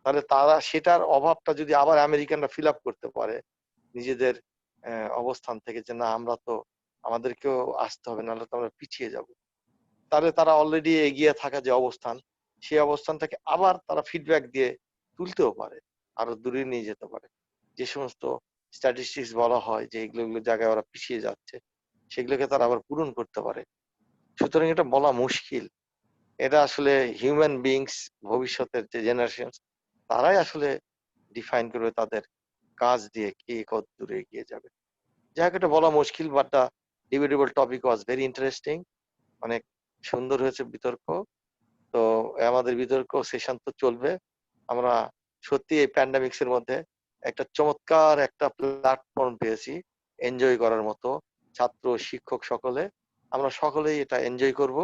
তাহলে তারা সেটার অভাবটা যদি আবার আমেরিকানরা ফিল আপ করতে পারে নিজেদের অবস্থান থেকে, যে না আমরা তো আমাদেরকেও আসতে হবে, নাহলে তো আমরা পিছিয়ে যাব, তাহলে তারা অলরেডি এগিয়ে থাকা যে অবস্থান, সেই অবস্থান থেকে আবার তারা ফিডব্যাক দিয়ে তুলতেও পারে, আরো দূরে নিয়ে যেতে পারে। যে সমস্ত স্ট্যাটিস্টিক্স বলা হয় যে এগুলো জায়গায় ওরা পিছিয়ে যাচ্ছে, সেগুলোকে তারা আবার পূরণ করতে পারে। সুতরাং এটা বলা মুশকিল। এটা আসলে হিউম্যান বিংস, ভবিষ্যতের যে জেনারেশন, তারাই আসলে ডিফাইন করবে তাদের কাজ দিয়ে কে কত দূরে এগিয়ে যাবে। যাই হোক, এটা বলা মুশকিল, but the debatable topic was very interesting. অনেক সুন্দর হয়েছে বিতর্ক। তো আমাদের বিতর্ক সেশন তো চলবে। আমরা সত্যি এই প্যান্ডামিক্স এর মধ্যে একটা চমৎকার একটা প্ল্যাটফর্ম পেয়েছি এনজয় করার মতো, ছাত্র শিক্ষক সকলে। আমরা সকলেই এটা এনজয় করব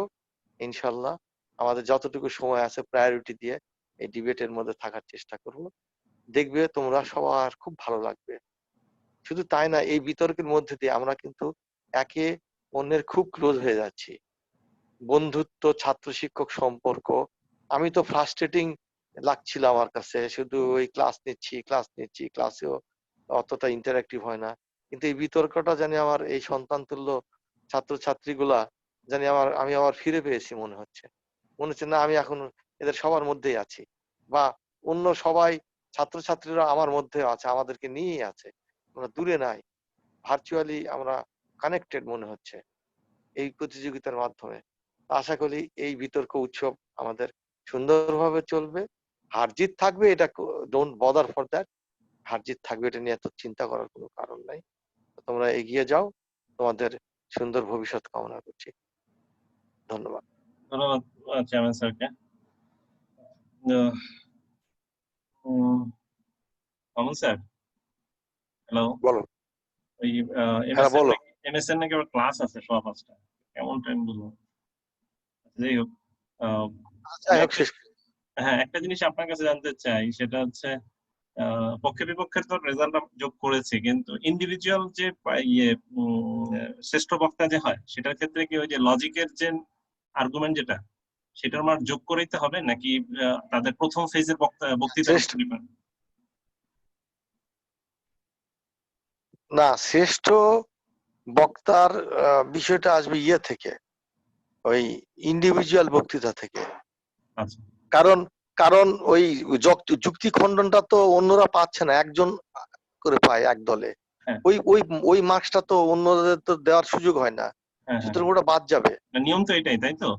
ইনশাল্লাহ। আমাদের যতটুকু সময় আছে প্রায়োরিটি দিয়ে এই ডিবেটের মধ্যে থাকার চেষ্টা করব। দেখবে তোমরা সবার খুব ভালো লাগবে। শুধু তাই না, এই বিতর্কের মধ্যে দিয়ে আমরা কিন্তু একে অন্যের খুব ক্লোজ হয়ে যাচ্ছি। বন্ধুত্ব, ছাত্র শিক্ষক সম্পর্ক, আমি তো ফ্রাস্ট্রেটিং লাগছিল আমার কাছে, শুধু ওই ক্লাস নিচ্ছি ক্লাসেও অতটা ইন্টারঅ্যাক্টিভ হয় না, কিন্তু এই বিতর্কটা জানি আমার এই সন্তান তুল্য ছাত্রছাত্রীগুলা জানি আমি আবার ফিরে পেয়েছি মনে হচ্ছে না আমি এখন এদের সবার মধ্যেই আছি, বা অন্য সবাই ছাত্রছাত্রীরা আমার মধ্যে আছে, আমাদেরকে নিয়েই আছে, আমরা দূরে নাই, ভার্চুয়ালি আমরা কানেক্টেড মনে হচ্ছে এই প্রতিযোগিতার মাধ্যমে। আশা করি এই বিতর্ক উৎসব আমাদের সুন্দরভাবে চলবে। হার জিত থাকবে, এটা ডোন্ট বদার ফর দ্যাট, হার জিত থাকবে, এটা নিয়ে এত চিন্তা করার কোনো কারণ নাই। তোমরা এগিয়ে যাও, তোমাদের সুন্দর ভবিষ্যৎ কামনা করছি। ধন্যবাদ। ধন্যবাদ চেয়ারম্যান স্যারকে। Mamun sir, hello. বলো। ওই এমএসএন নাকি আবার ক্লাস আছে সব 5টা, কেমন টাইম বলবো। যাই হোক, হ্যাঁ একটা জিনিস আপনার কাছে জানতে চাই, সেটা হচ্ছে পক্ষে বিপক্ষের তো রেজাল্ট যোগ করেছে, কিন্তু ইন্ডিভিজুয়াল যে শ্রেষ্ঠ বক্তা যে হয় সেটার ক্ষেত্রে কি ওই যে লজিকের যে আর্গুমেন্ট যেটা সেটার মার্ক যোগ করেইতে হবে, নাকি তাদের প্রথম ফেজের বক্তৃতা? না, শ্রেষ্ঠ বক্তার বিষয়টা আসবে থেকে, ওই ইন্ডিভিজুয়াল বক্তৃতা থেকে। কারণ ওই যুক্তি খণ্ডনটা তো অন্যরা পাচ্ছে না, একজন করে পায় এক দলে, ওই মার্কসটা তো অন্যদের তো দেওয়ার সুযোগ হয় না, সুতরাং ওটা বাদ যাবে। নিয়ম তো এটাই, তাই তো?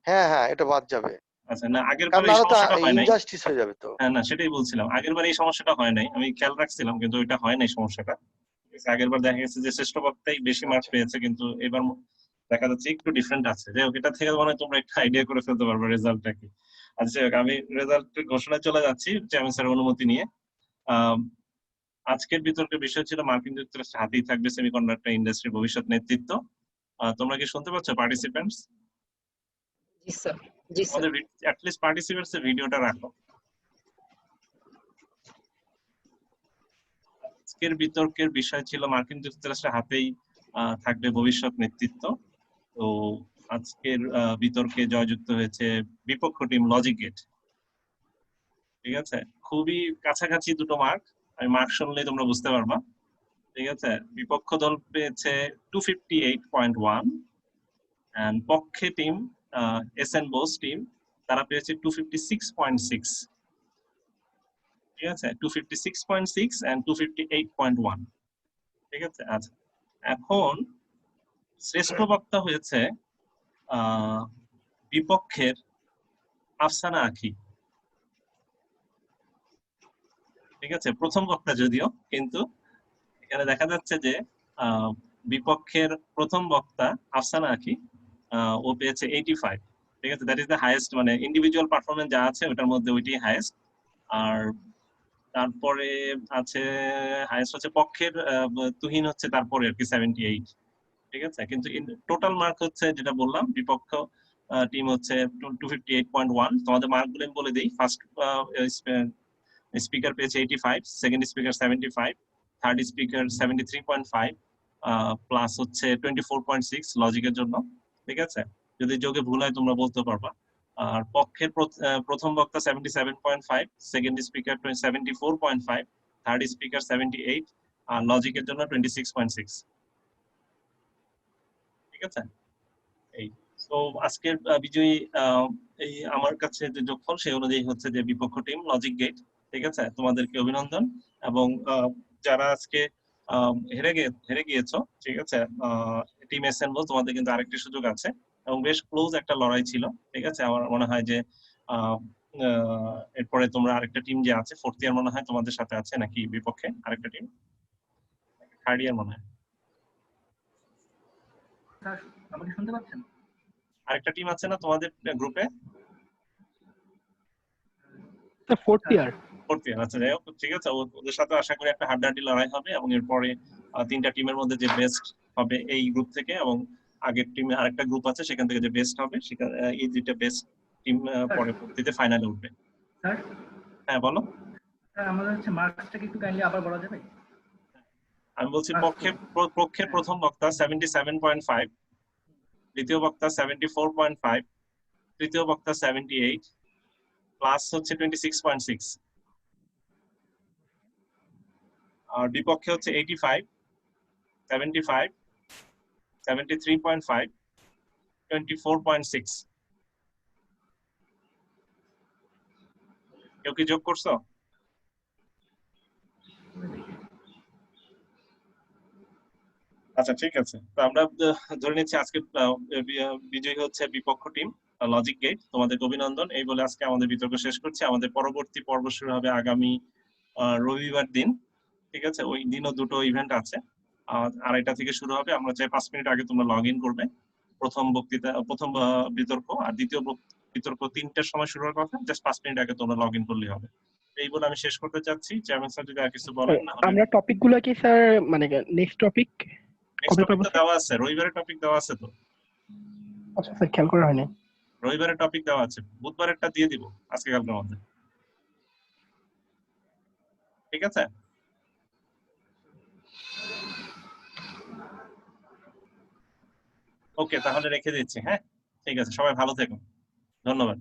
হ্যাঁ, এটা বাদ যাবে। আচ্ছা, না আগের বার এই সমস্যাটা হয় নাই, ইনজাস্টিস হয়ে যাবে তো। হ্যাঁ না সেটাই বলছিলাম, আগের বার এই সমস্যাটা হয় নাই, আমি খেয়াল রাখছিলাম, কিন্তু ওইটা হয় নাই সমস্যাটা। আগের বার দেখা গেছে যে শ্রেষ্ঠ বক্তাই বেশি মার্ক পেয়েছে, কিন্তু এবার দেখা যাচ্ছে একটু ডিফারেন্ট আছে। যাই হোক, এটা থেকে মনে হয় তোমরা একটা আইডিয়া করে ফেলতে পারবে রেজাল্টটা কি। আচ্ছা, আমি রেজাল্ট ঘোষণায় চলে যাচ্ছি চেয়ারম্যান স্যারের অনুমতি নিয়ে। আজকের বিতর্কের বিষয় ছিল মার্কিন যুক্তরাষ্ট্রের হাতেই থাকবে সেমিকন্ডাক্টর ইন্ডাস্ট্রির ভবিষ্যৎ নেতৃত্ব। তোমরা কি শুনতে পাচ্ছ participants? G sir, G sir. At least participants এর ভিডিওটা রাখো। আজকের বিতর্কের বিষয় ছিল মার্কিন যুক্তরাষ্ট্রের হাতেই থাকবে ভবিষ্যৎ নেতৃত্ব। তো আজকের বিতর্কে জয়যুক্ত হয়েছে বিপক্ষ টিম লজিক গেট। ঠিক আছে, খুবই কাছাকাছি দুটো মার্ক, আমি মার্ক শুনলেই তোমরা বুঝতে পারবা। ঠিক আছে, বিপক্ষ দল পেয়েছে 258.1 এন্ড পক্ষে টিম এসএন বোস টিম তারা পেয়েছে 256.6। ঠিক আছে, 256.6 এন্ড 258.1। ঠিক আছে, আচ্ছা এখন শ্রেষ্ঠ বক্তা হয়েছে বিপক্ষের আফসানা আখি। ঠিক আছে, প্রথম বক্তা যদিও, কিন্তু এখানে দেখা যাচ্ছে যে বিপক্ষের প্রথম বক্তা আফসানা আখি ও পেয়েছে 85। ঠিক আছে, দ্যাট ইজ দ্য হাইয়েস্ট, মানে ইন্ডিভিজুয়াল পারফরমেন্স যা আছে ওটার মধ্যে ওইটাই হাইয়েস্ট। আর তারপরে আছে হাইয়েস্ট হচ্ছে পক্ষের তুহিন হচ্ছে তারপরে আর কি 78। ঠিক আছে, কিন্তু টোটাল মার্ক হচ্ছে যেটা বললাম বিপক্ষ টিম হচ্ছে 258.1। তোমাদের মার্কগুলো বলে দেই। ফার্স্ট স্পিকার পেয়েছে 85, second speaker 75, third speaker 73.5 plus হচ্ছে 24.6 লজিকের জন্য। ঠিক আছে, যদি যোগে ভুল হয় তোমরা বলতে পারবা। আর পক্ষের প্রথম বক্তা 77.5, সেকেন্ড স্পিকার 74.5, থার্ড স্পিকার 78, আর লজিকের জন্য 26.6। ঠিক আছে, এই তো আজকের বিজয়ী এই আমার কাছে যে যোগফল সেই অনুযায়ী হচ্ছে যে বিপক্ষ টিম লজিক গেট। ঠিক আছে, তোমাদেরকে অভিনন্দন। এবং যারা আজকে হেরে গিয়েছো, ঠিক আছে, টিম এসএনবো তোমাদের কিন্তু আরেকটি সুযোগ আছে, এবং বেশ ক্লোজ একটা লড়াই ছিল। ঠিক আছে, আমার মনে হয় যে এরপরে তোমরা আরেকটা টিম যে আছে ফোর্থ ইয়ার মনে হয় তোমাদের সাথে আছে, নাকি বিপক্ষে আরেকটা টিম থার্ড ইয়ার মনে হয়? আমাকে শুনতে পাচ্ছেন? আরেকটা টিম আছে না তোমাদের গ্রুপে? Fourth year. আচ্ছা, যাই হোক, ঠিক আছে, ওদের সাথে আশা করি একটা হাড্ডাহাড্ডি লড়াই হবে, এবং এরপরে তিনটা টিমের মধ্যে যে বেস্ট হবে এই গ্রুপ থেকে, এবং আগের টিমে আরেকটা গ্রুপ আছে সেখান থেকে যে বেস্ট হবে, সেখানে এই দুইটা বেস্ট টিম পরবর্তীতে ফাইনালে উঠবে। স্যার, হ্যাঁ বলো। স্যার আমাদের হচ্ছে মার্কসটাকে একটু কাইন্ডলি আবার বলা যাবে? আমি বলছি পক্ষের প্রথম বক্তা 77.5, দ্বিতীয় বক্তা 74.5, তৃতীয় বক্তা 78, প্লাস হচ্ছে 26.6। আর বিপক্ষে হচ্ছে 85, 75, 73.5, 24.6। কেউ কি যোগ করছো? আচ্ছা ঠিক আছে, তো আমরা ধরে নিচ্ছি আজকে বিজয়ী হচ্ছে বিপক্ষ টিম লজিক গেট। তোমাদেরকে অভিনন্দন এই বলে আজকে আমাদের বিতর্ক শেষ করছি। আমাদের পরবর্তী পর্ব শুরু হবে আগামী রবিবার দিন, ঠিক আছে? ওই দিনও দুটো ইভেন্ট আছে, 2:30 থেকে শুরু হবে। আমরা চাই 5 মিনিট আগে তোমরা লগ ইন করবে। প্রথম বিতর্ক আর দ্বিতীয় বিতর্ক 3টার সময় শুরু হওয়ার কথা, জাস্ট 5 মিনিট আগে তোমরা লগ ইন করলেই হবে। এই বলে আমি শেষ করতে চাচ্ছি। চেয়ারম্যান স্যার যদি আর কিছু বলেন। না আমরা টপিক গুলো কি স্যার মানে নেক্সট টপিক কবে পাবো? দেওয়া আছে, রবিবারের টপিক দেওয়া আছে তো। আচ্ছা স্যার, খেয়াল করা হয়নি। রবিবারের টপিক দেওয়া আছে, বুধবারেরটা দিয়ে দিব আজকে কালকের মধ্যে, ঠিক আছে? ওকে, তাহলে রেখে দিচ্ছি। হ্যাঁ ঠিক আছে, সবাই ভালো থেকো, ধন্যবাদ।